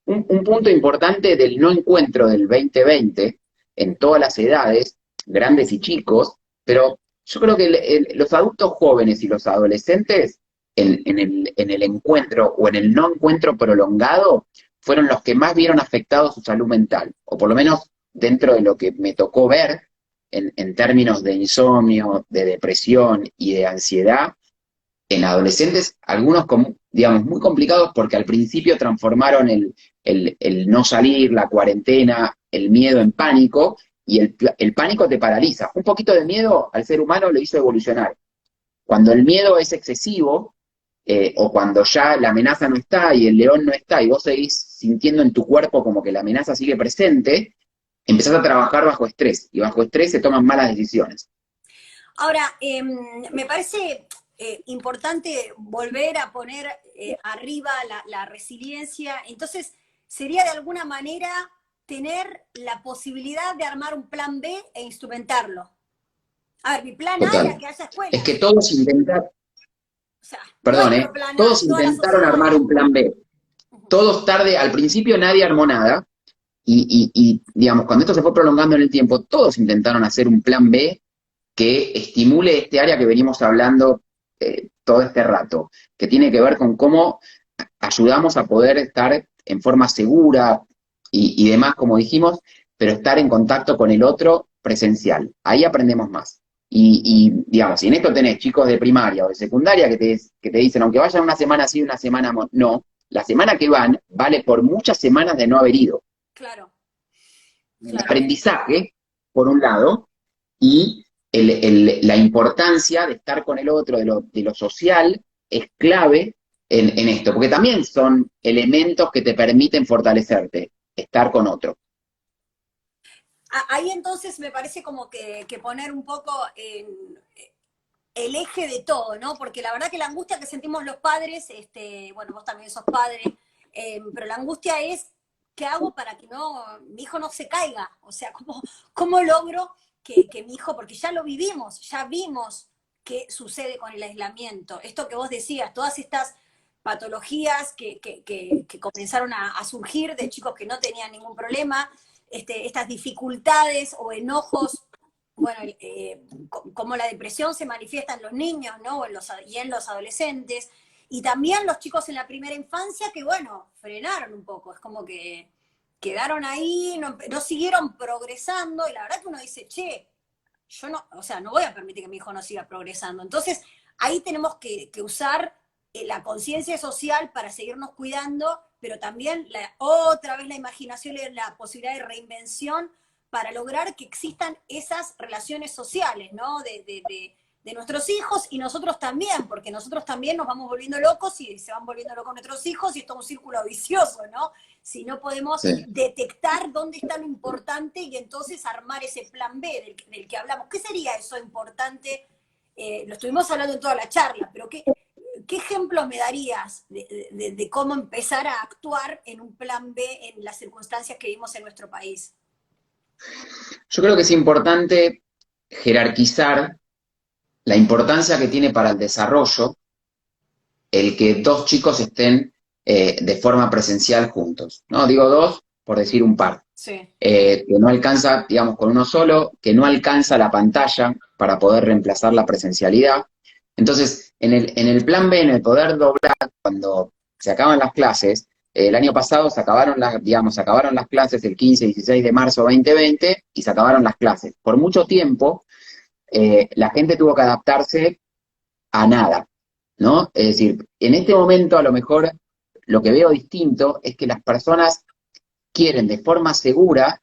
un punto importante del no encuentro del 2020 en todas las edades, grandes y chicos, pero yo creo que los adultos jóvenes y los adolescentes en el encuentro o en el no encuentro prolongado fueron los que más vieron afectado su salud mental, o por lo menos dentro de lo que me tocó ver en términos de insomnio, de depresión y de ansiedad, en adolescentes, algunos, digamos, muy complicados porque al principio transformaron el no salir, la cuarentena, el miedo en pánico, y el pánico te paraliza. Un poquito de miedo al ser humano lo hizo evolucionar. Cuando el miedo es excesivo, o cuando ya la amenaza no está y el león no está, y vos seguís sintiendo en tu cuerpo como que la amenaza sigue presente, empezás a trabajar bajo estrés, y bajo estrés se toman malas decisiones. Ahora, me parece importante volver a poner arriba la resiliencia. Entonces, sería de alguna manera tener la posibilidad de armar un plan B e instrumentarlo. A ver, mi plan A era que haya escuela. Es que todos intentaron, o sea, perdón, todos intentaron armar un plan B. Todos tarde, al principio nadie armó nada, y digamos, cuando esto se fue prolongando en el tiempo, todos intentaron hacer un plan B que estimule este área que venimos hablando todo este rato, que tiene que ver con cómo ayudamos a poder estar en forma segura y demás, como dijimos, pero estar en contacto con el otro presencial. Ahí aprendemos más. Digamos, si en esto tenés chicos de primaria o de secundaria que te dicen, aunque vayan una semana sí, una semana no, la semana que van vale por muchas semanas de no haber ido. Claro. El aprendizaje, por un lado, y la importancia de estar con el otro, de lo social, es clave en esto, porque también son elementos que te permiten fortalecerte, estar con otro. Ahí entonces me parece como que poner un poco el eje de todo, ¿no? Porque la verdad que la angustia que sentimos los padres, bueno, vos también sos padre, pero la angustia es, ¿qué hago para que mi hijo no se caiga? O sea, ¿cómo logro que mi hijo, porque ya lo vivimos, ya vimos qué sucede con el aislamiento? Esto que vos decías, todas estas patologías que comenzaron a surgir de chicos que no tenían ningún problema, estas dificultades o enojos, bueno, como la depresión se manifiesta en los niños, ¿no? Y en los adolescentes, y también los chicos en la primera infancia que, bueno, frenaron un poco, es como que quedaron ahí, no siguieron progresando, y la verdad que uno dice, che, yo no, o sea, no voy a permitir que mi hijo no siga progresando. Entonces, ahí tenemos que usar la conciencia social para seguirnos cuidando, pero también otra vez la imaginación y la posibilidad de reinvención para lograr que existan esas relaciones sociales, ¿no? De nuestros hijos y nosotros también, porque nosotros también nos vamos volviendo locos y se van volviendo locos nuestros hijos y esto es un círculo vicioso, ¿no? Si no podemos detectar dónde está lo importante y entonces armar ese plan B del que hablamos. ¿Qué sería eso importante? Lo estuvimos hablando en toda la charla, pero ¿qué ejemplos me darías de cómo empezar a actuar en un plan B en las circunstancias que vivimos en nuestro país? Yo creo que es importante jerarquizar la importancia que tiene para el desarrollo el que dos chicos estén de forma presencial juntos, ¿no? Digo dos por decir un par. Sí. Que no alcanza, digamos, con uno solo, que no alcanza la pantalla para poder reemplazar la presencialidad. Entonces, en el plan B, en el poder doblar, cuando se acaban las clases, el año pasado se acabaron las clases el 15 y 16 de marzo 2020 y se acabaron las clases. Por mucho tiempo, la gente tuvo que adaptarse a nada, ¿no? Es decir, en este momento a lo mejor lo que veo distinto es que las personas quieren de forma segura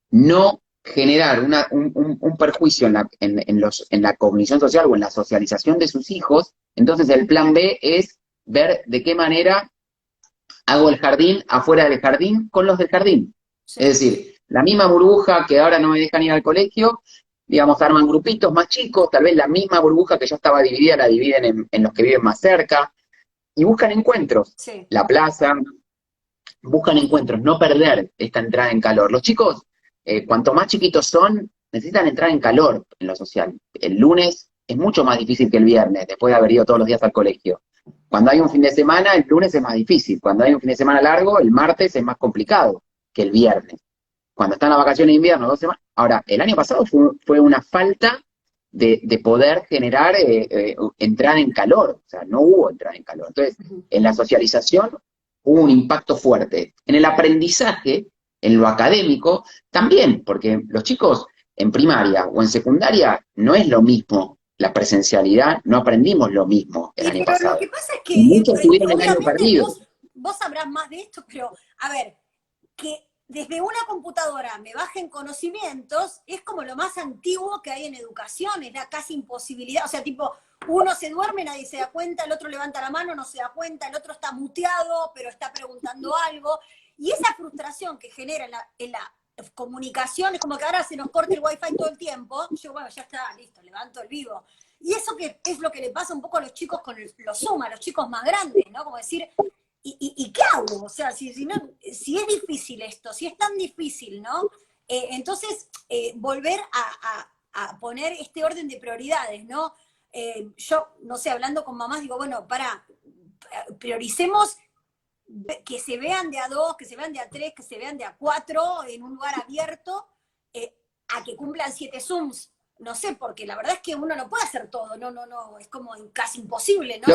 no generar un perjuicio en la cognición social o en la socialización de sus hijos. Entonces el plan B es ver de qué manera hago el jardín afuera del jardín con los del jardín. Sí. Es decir, la misma burbuja que ahora no me dejan ir al colegio, digamos, arman grupitos más chicos, tal vez la misma burbuja que ya estaba dividida la dividen en los que viven más cerca, y buscan encuentros. Sí. La plaza, buscan encuentros, no perder esta entrada en calor. Los chicos, cuanto más chiquitos son, necesitan entrar en calor en lo social. El lunes es mucho más difícil que el viernes, después de haber ido todos los días al colegio. Cuando hay un fin de semana, el lunes es más difícil. Cuando hay un fin de semana largo, el martes es más complicado que el viernes. Cuando están las vacaciones de invierno, 2 semanas. Ahora, el año pasado fue una falta de poder generar entrada en calor. O sea, no hubo entrada en calor. Entonces, en la socialización hubo un impacto fuerte. En el aprendizaje, en lo académico, también, porque los chicos en primaria o en secundaria no es lo mismo la presencialidad, no aprendimos lo mismo el año Pero pasado. lo que pasa es que, Muchos tuvieron el año obviamente, perdido. vos sabrás más de esto, pero, a ver, que desde una computadora me bajen conocimientos es como lo más antiguo que hay en educación, es la casi imposibilidad. O sea, tipo, uno se duerme, nadie se da cuenta, el otro levanta la mano, no se da cuenta, el otro está muteado, pero está preguntando algo. Y esa frustración que genera en la comunicación, es como que ahora se nos corta el wifi todo el tiempo. Yo, bueno, ya está, listo, levanto el vivo. Y eso que es lo que le pasa un poco a los chicos con los Zoom, a los chicos más grandes, ¿no? Como decir, ¿y qué hago? O sea, si es difícil esto, si es tan difícil, ¿no? Entonces, volver a poner este orden de prioridades, ¿no? Yo, no sé, hablando con mamás, digo, bueno, prioricemos que se vean de a 2, que se vean de a 3, que se vean de a 4 en un lugar abierto, a que cumplan 7 Zooms. No sé, porque la verdad es que uno no puede hacer todo, no, es como casi imposible, ¿no?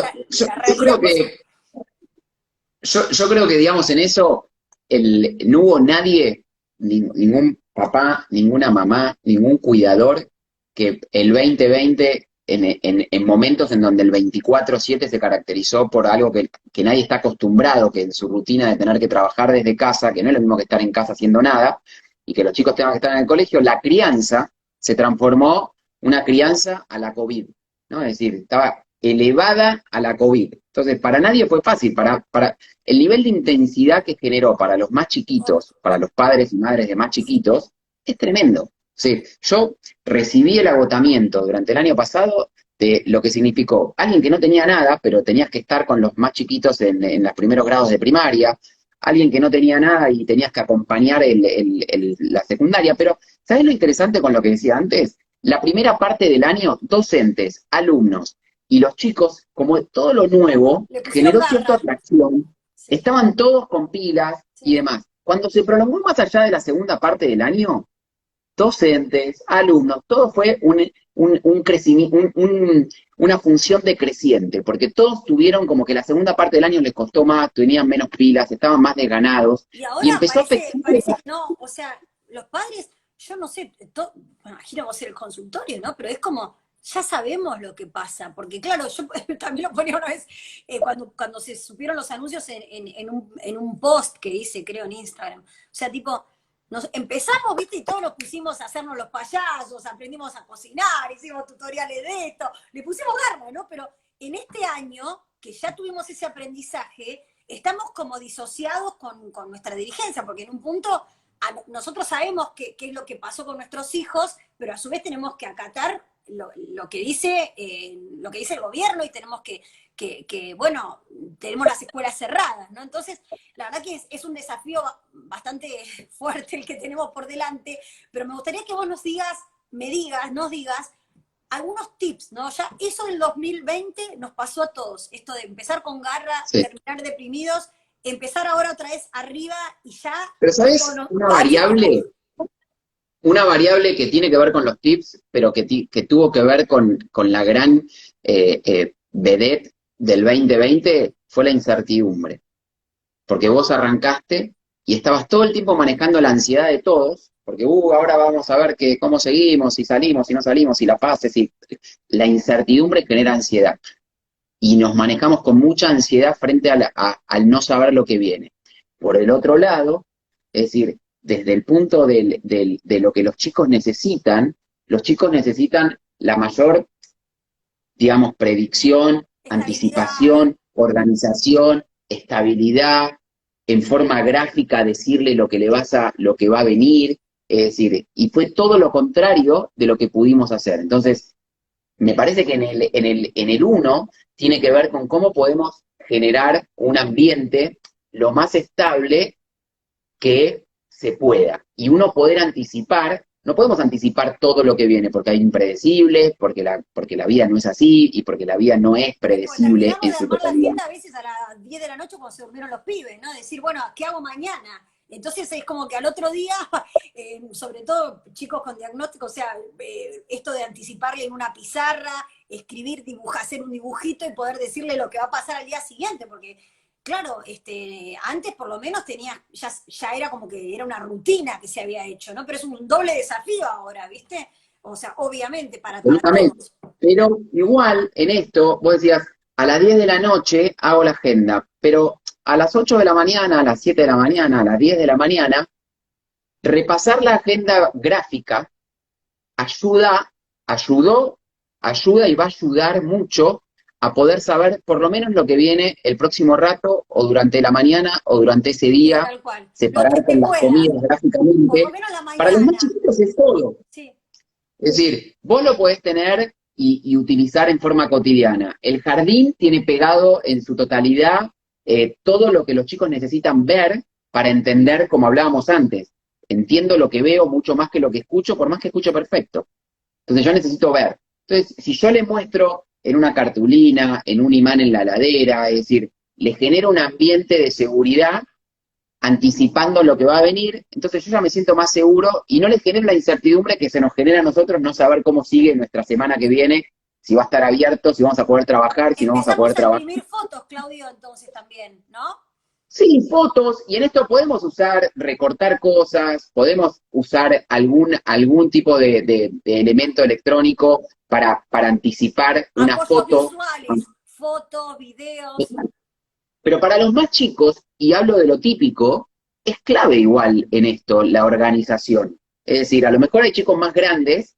Yo creo que, digamos, en eso no hubo nadie, ningún papá, ninguna mamá, ningún cuidador, que el 2020, en momentos en donde el 24/7 se caracterizó por algo que nadie está acostumbrado, que en su rutina de tener que trabajar desde casa, que no es lo mismo que estar en casa haciendo nada, y que los chicos tengan que estar en el colegio, la crianza se transformó una crianza a la COVID, ¿no? Es decir, estaba elevada a la COVID. Entonces, para nadie fue fácil, para el nivel de intensidad que generó para los más chiquitos, para los padres y madres de más chiquitos, es tremendo. Sí, yo recibí el agotamiento durante el año pasado de lo que significó alguien que no tenía nada, pero tenías que estar con los más chiquitos en los primeros grados de primaria, alguien que no tenía nada y tenías que acompañar la secundaria. Pero, ¿sabes lo interesante con lo que decía antes? La primera parte del año, docentes, alumnos y los chicos, como todo lo nuevo, generó cierta atracción, estaban todos con pilas y demás. Cuando se prolongó más allá de la segunda parte del año, docentes, alumnos, todo fue un crecimiento, una función decreciente, porque todos tuvieron como que la segunda parte del año les costó más, tenían menos pilas, estaban más desganados. Y ahora empezó parece que no, o sea, los padres, yo no sé, me imagino vos en el consultorio, ¿no? Pero es como, ya sabemos lo que pasa, porque claro, yo también lo ponía una vez, cuando se supieron los anuncios en un post que hice, creo, en Instagram. O sea, tipo, nos empezamos, viste, y todos nos pusimos a hacernos los payasos, aprendimos a cocinar, hicimos tutoriales de esto, le pusimos garra, ¿no? Pero en este año, que ya tuvimos ese aprendizaje, estamos como disociados con nuestra dirigencia, porque en un punto nosotros sabemos qué es lo que pasó con nuestros hijos, pero a su vez tenemos que acatar lo que dice el gobierno, y tenemos que bueno, tenemos las escuelas cerradas, ¿no? Entonces, la verdad que es un desafío bastante fuerte el que tenemos por delante, pero me gustaría que vos nos digas algunos tips, ¿no? Ya eso del 2020 nos pasó a todos, esto de empezar con garra, sí, terminar deprimidos, empezar ahora otra vez arriba y ya... Pero ¿sabes una variable que tiene que ver con los tips, pero que tuvo que ver con la gran vedette del 2020, fue la incertidumbre? Porque vos arrancaste y estabas todo el tiempo manejando la ansiedad de todos, porque ahora vamos a ver cómo seguimos, si salimos, si no salimos, si la paz, la incertidumbre genera ansiedad. Y nos manejamos con mucha ansiedad frente al no saber lo que viene. Por el otro lado, Es decir, desde el punto de lo que los chicos necesitan la mayor, digamos, predicción, Estabilidad. anticipación, organización, estabilidad, en forma gráfica decirle lo que va a venir, es decir, y fue todo lo contrario de lo que pudimos hacer. Entonces, me parece que en el uno tiene que ver con cómo podemos generar un ambiente lo más estable que se pueda. Y uno poder anticipar, no podemos anticipar todo lo que viene, porque hay impredecibles, porque la vida no es así y porque la vida no es Sí, pues predecible terminamos en de su armar la totalidad. agenda a veces a las 10 de la noche cuando se durmieron los pibes, ¿no? Decir, bueno, ¿qué hago mañana? Entonces es como que al otro día, sobre todo chicos con diagnóstico, o sea, esto de anticiparle en una pizarra, escribir, dibujar, hacer un dibujito y poder decirle lo que va a pasar al día siguiente, porque claro, antes por lo menos tenía, ya era como que era una rutina que se había hecho, ¿no? Pero es un doble desafío ahora, ¿viste? O sea, obviamente para Absolutamente. todos. Pero igual en esto, vos decías, a las 10 de la noche hago la agenda, pero a las 8 de la mañana, a las 7 de la mañana, a las 10 de la mañana, repasar la agenda gráfica ayuda, ayudó, ayuda y va a ayudar mucho a poder saber por lo menos lo que viene el próximo rato o durante la mañana o durante ese Sí, día, tal cual. Lo que separar se con las pueda, comidas por lo gráficamente. menos la Para los más mañana. chiquitos es todo. Sí. Es decir, vos lo podés tener y utilizar en forma cotidiana. El jardín tiene pegado en su totalidad todo lo que los chicos necesitan ver para entender, como hablábamos antes. Entiendo lo que veo mucho más que lo que escucho, por más que escucho perfecto. Entonces yo necesito ver. Entonces, si yo le muestro en una cartulina, en un imán en la ladera, es decir, le genero un ambiente de seguridad anticipando lo que va a venir, entonces yo ya me siento más seguro y no les genero la incertidumbre que se nos genera a nosotros no saber cómo sigue nuestra semana que viene, si va a estar abierto, si vamos a poder trabajar, si no vamos a poder Empezamos a trabajar. imprimir fotos, Claudio, entonces también, ¿no? Sí, fotos, y en esto podemos usar, recortar cosas, podemos usar algún tipo de elemento electrónico para anticipar una Apoyos foto. visuales, fotos, videos. Pero para los más chicos, y hablo de lo típico, es clave igual en esto la organización. Es decir, a lo mejor hay chicos más grandes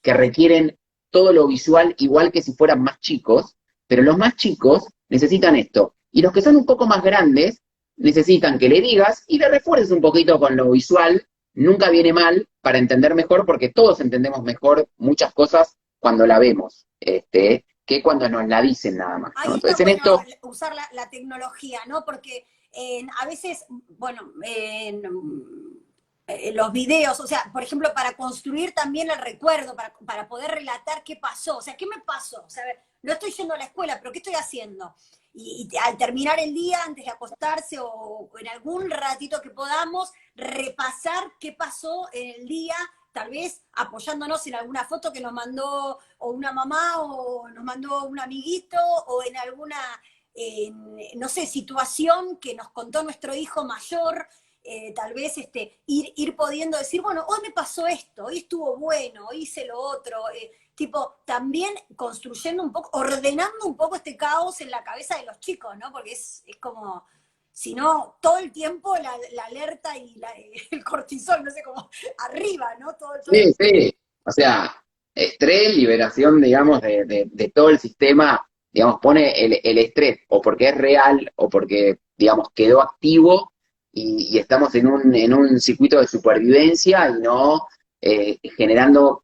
que requieren todo lo visual igual que si fueran más chicos, pero los más chicos necesitan esto. Y los que son un poco más grandes necesitan que le digas y le refuerces un poquito con lo visual. Nunca viene mal para entender mejor, porque todos entendemos mejor muchas cosas cuando la vemos, que cuando nos la dicen nada más, ¿no? Ahí está Entonces en bueno esto, usar la tecnología, ¿no? Porque a veces, bueno, los videos, o sea, por ejemplo, para construir también el recuerdo, para poder relatar qué pasó, o sea, ¿qué me pasó? O sea, a ver, no estoy yendo a la escuela, pero ¿qué estoy haciendo? Y al terminar el día, antes de acostarse o en algún ratito que podamos, repasar qué pasó en el día, tal vez apoyándonos en alguna foto que nos mandó o una mamá o nos mandó un amiguito o en alguna, no sé, situación que nos contó nuestro hijo mayor, tal vez ir pudiendo decir, bueno, hoy me pasó esto, hoy estuvo bueno, hoy hice lo otro, tipo, también construyendo un poco, ordenando un poco este caos en la cabeza de los chicos, ¿no? Porque es como, si no, todo el tiempo la alerta y el cortisol, no sé, como arriba, ¿no? Todo sí, sí, o sea, estrés, liberación, digamos, de todo el sistema, digamos, pone el estrés, o porque es real, o porque, digamos, quedó activo y estamos en un circuito de supervivencia y no generando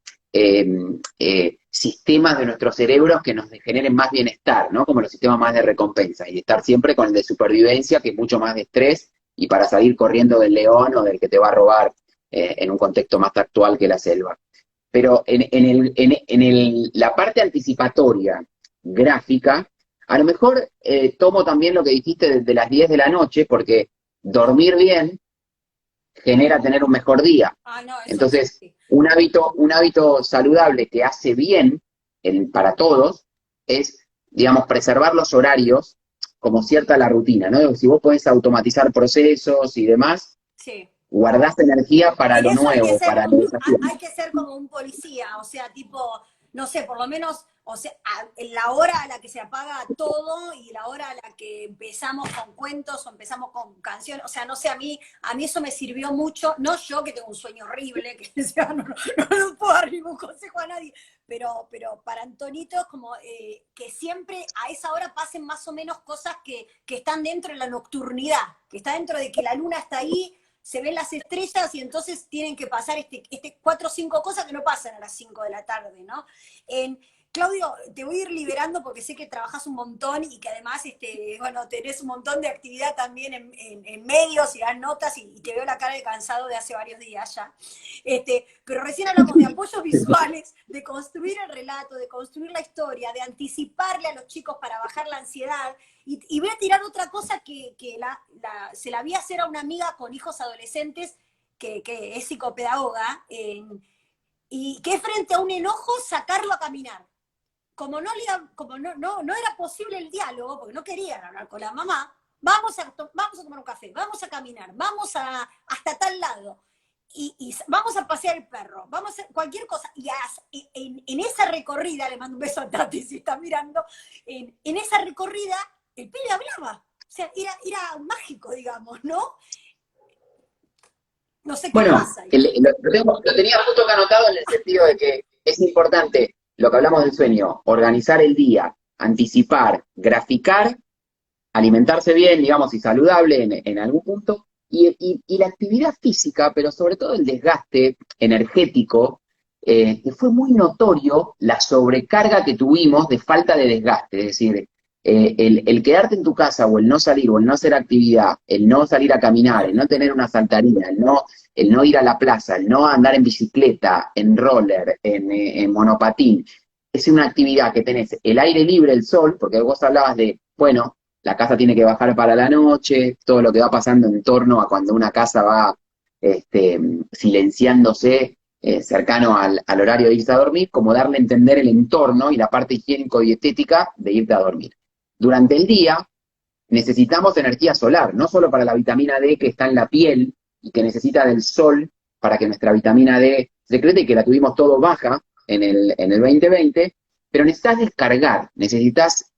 sistemas de nuestros cerebros que nos generen más bienestar, ¿no? Como los sistemas más de recompensa, y estar siempre con el de supervivencia, que es mucho más de estrés, y para salir corriendo del león o del que te va a robar en un contexto más actual que la selva. Pero la parte anticipatoria gráfica, a lo mejor tomo también lo que dijiste de las 10 de la noche, porque dormir bien genera tener un mejor día. Ah, no, eso Entonces, sí. un hábito saludable que hace bien para todos es, digamos, preservar los horarios como cierta la rutina, ¿no? Si vos podés automatizar procesos y demás, Sí. guardás energía para En lo eso hay que nuevo, ser, para lo desafío. hay que ser como un policía, o sea, tipo, no sé, por lo menos o sea, la hora a la que se apaga todo y la hora a la que empezamos con cuentos o empezamos con canciones, o sea, no sé, a mí eso me sirvió mucho, no yo que tengo un sueño horrible, que no puedo dar ningún consejo a nadie, pero para Antonito es como que siempre a esa hora pasen más o menos cosas que están dentro de la nocturnidad, que está dentro de que la luna está ahí, se ven las estrellas y entonces tienen que pasar cuatro o cinco cosas que no pasan a las 5 de la tarde, ¿no? Claudio, te voy a ir liberando porque sé que trabajas un montón y que además, bueno, tenés un montón de actividad también en medios y das notas y te veo la cara de cansado de hace varios días ya. Pero recién hablamos de apoyos visuales, de construir el relato, de construir la historia, de anticiparle a los chicos para bajar la ansiedad. Y voy a tirar otra cosa que se la vi hacer a una amiga con hijos adolescentes que es psicopedagoga, y que es frente a un enojo sacarlo a caminar. Como no era posible el diálogo, porque no querían hablar con la mamá, vamos a tomar un café, vamos a caminar, hasta tal lado, y vamos a pasear el perro, vamos a hacer cualquier cosa. Y en esa recorrida, le mando un beso a Tati si está mirando, en esa recorrida el pibe hablaba. O sea, era mágico, digamos, ¿no? No sé qué pasa. Lo tenía justo acá anotado en el sentido de que es importante lo que hablamos del sueño, organizar el día, anticipar, graficar, alimentarse bien, digamos, y saludable en algún punto, y la actividad física, pero sobre todo el desgaste energético, que fue muy notorio la sobrecarga que tuvimos de falta de desgaste, es decir, el quedarte en tu casa o el no salir o el no hacer actividad, el no salir a caminar, el no tener una saltarina, el no ir a la plaza, el no andar en bicicleta, en roller, en monopatín, es una actividad que tenés el aire libre, el sol, porque vos hablabas de, bueno, la casa tiene que bajar para la noche, todo lo que va pasando en torno a cuando una casa va silenciándose cercano al horario de irse a dormir, como darle a entender el entorno y la parte higiénico-dietética de irte a dormir. Durante el día necesitamos energía solar, no solo para la vitamina D que está en la piel y que necesita del sol para que nuestra vitamina D secrete y que la tuvimos todo baja en el 2020, pero necesitas descargar, necesitas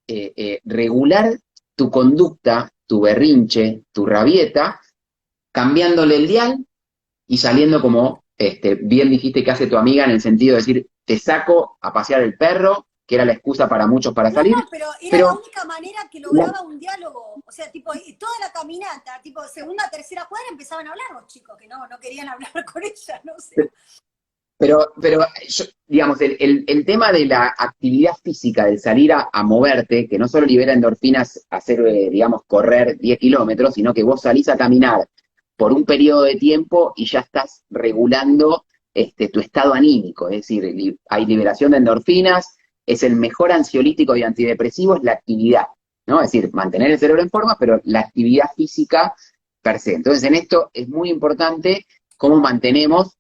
regular tu conducta, tu berrinche, tu rabieta, cambiándole el dial y saliendo como bien dijiste que hace tu amiga en el sentido de decir, te saco a pasear el perro, que era la excusa para muchos para salir. No, pero era la única manera que lograba un diálogo. O sea, tipo, toda la caminata, tipo, segunda, tercera cuadra empezaban a hablar los chicos, que no querían hablar con ella, no sé. Pero digamos, el tema de la actividad física, del salir a moverte, que no solo libera endorfinas hacer, digamos, correr 10 kilómetros, sino que vos salís a caminar por un periodo de tiempo y ya estás regulando tu estado anímico. Es decir, hay liberación de endorfinas, es el mejor ansiolítico y antidepresivo, es la actividad, ¿no? Es decir, mantener el cerebro en forma, pero la actividad física per se. Entonces, en esto es muy importante cómo mantenemos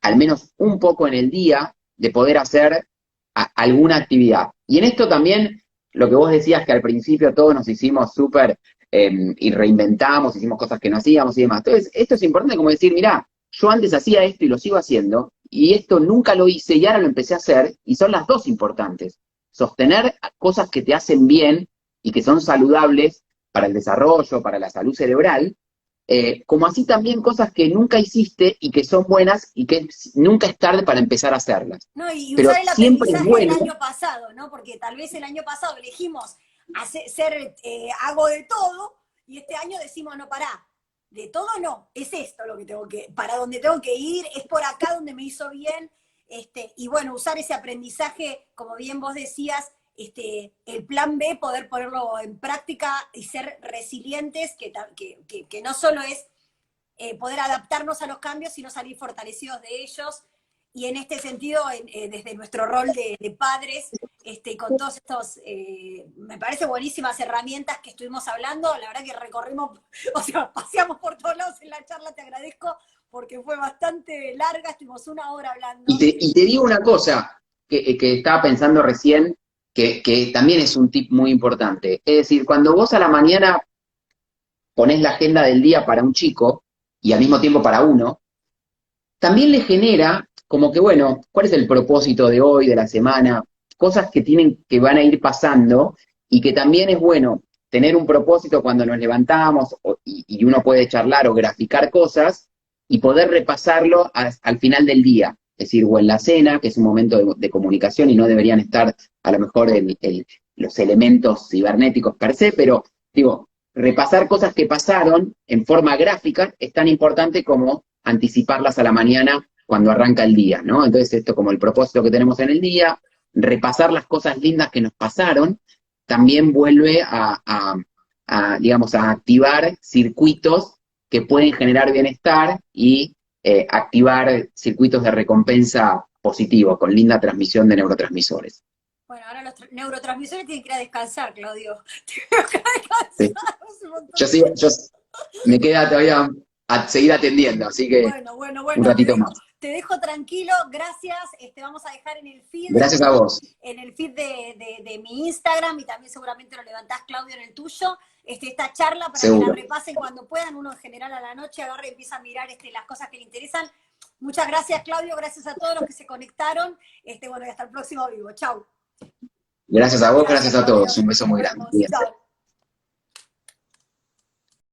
al menos un poco en el día de poder hacer alguna actividad. Y en esto también, lo que vos decías que al principio todos nos hicimos súper y reinventamos, hicimos cosas que no hacíamos y demás. Entonces, esto es importante como decir, mirá, yo antes hacía esto y lo sigo haciendo, y esto nunca lo hice y ahora lo empecé a hacer, y son las dos importantes. Sostener cosas que te hacen bien y que son saludables para el desarrollo, para la salud cerebral, como así también cosas que nunca hiciste y que son buenas y que nunca es tarde para empezar a hacerlas. No, y pero usar el siempre es aprendizaje bueno. del año pasado, ¿no? Porque tal vez el año pasado elegimos hago de todo, y este año decimos, no, pará, de todo no, es esto lo que para donde tengo que ir, es por acá donde me hizo bien, y bueno, usar ese aprendizaje, como bien vos decías, el plan B, poder ponerlo en práctica y ser resilientes, que no solo es poder adaptarnos a los cambios, sino salir fortalecidos de ellos. Y en este sentido, desde nuestro rol de padres, con todos estos, me parece buenísimas herramientas que estuvimos hablando, la verdad que recorrimos, o sea, paseamos por todos lados en la charla, te agradezco, porque fue bastante larga, estuvimos una hora hablando. Y te digo una cosa que estaba pensando recién, que también es un tip muy importante. Es decir, cuando vos a la mañana ponés la agenda del día para un chico, y al mismo tiempo para uno, también le genera como que, bueno, ¿cuál es el propósito de hoy, de la semana? cosas que van a ir pasando y que también es bueno tener un propósito cuando nos levantamos y uno puede charlar o graficar cosas y poder repasarlo al final del día. Es decir, o en la cena, que es un momento de comunicación y no deberían estar a lo mejor los elementos cibernéticos per se, pero digo, repasar cosas que pasaron en forma gráfica es tan importante como anticiparlas a la mañana cuando arranca el día, ¿no? Entonces esto como el propósito que tenemos en el día, repasar las cosas lindas que nos pasaron, también vuelve digamos, a activar circuitos que pueden generar bienestar y activar circuitos de recompensa positivos, con linda transmisión de neurotransmisores. Bueno, ahora los neurotransmisores tienen que ir a descansar, Claudio. Tienen que ir a Sí. descansar hace un montón Yo, de sigo, tiempo. yo me queda todavía a seguir atendiendo, así que un Bueno, ratito más. te dejo tranquilo, gracias. Vamos a dejar Gracias a vos. en el feed de mi Instagram y también seguramente lo levantás, Claudio, en el tuyo, esta charla para que la Seguro. repasen cuando puedan. Uno en general a la noche agarra y empieza a mirar las cosas que le interesan. Muchas gracias, Claudio, gracias a todos los que se conectaron. Bueno, y hasta el próximo vivo. Chau. Gracias a vos, Gracias, gracias a Claudio. todos. Un beso Nos muy grande. vemos. Cuídense. Chau.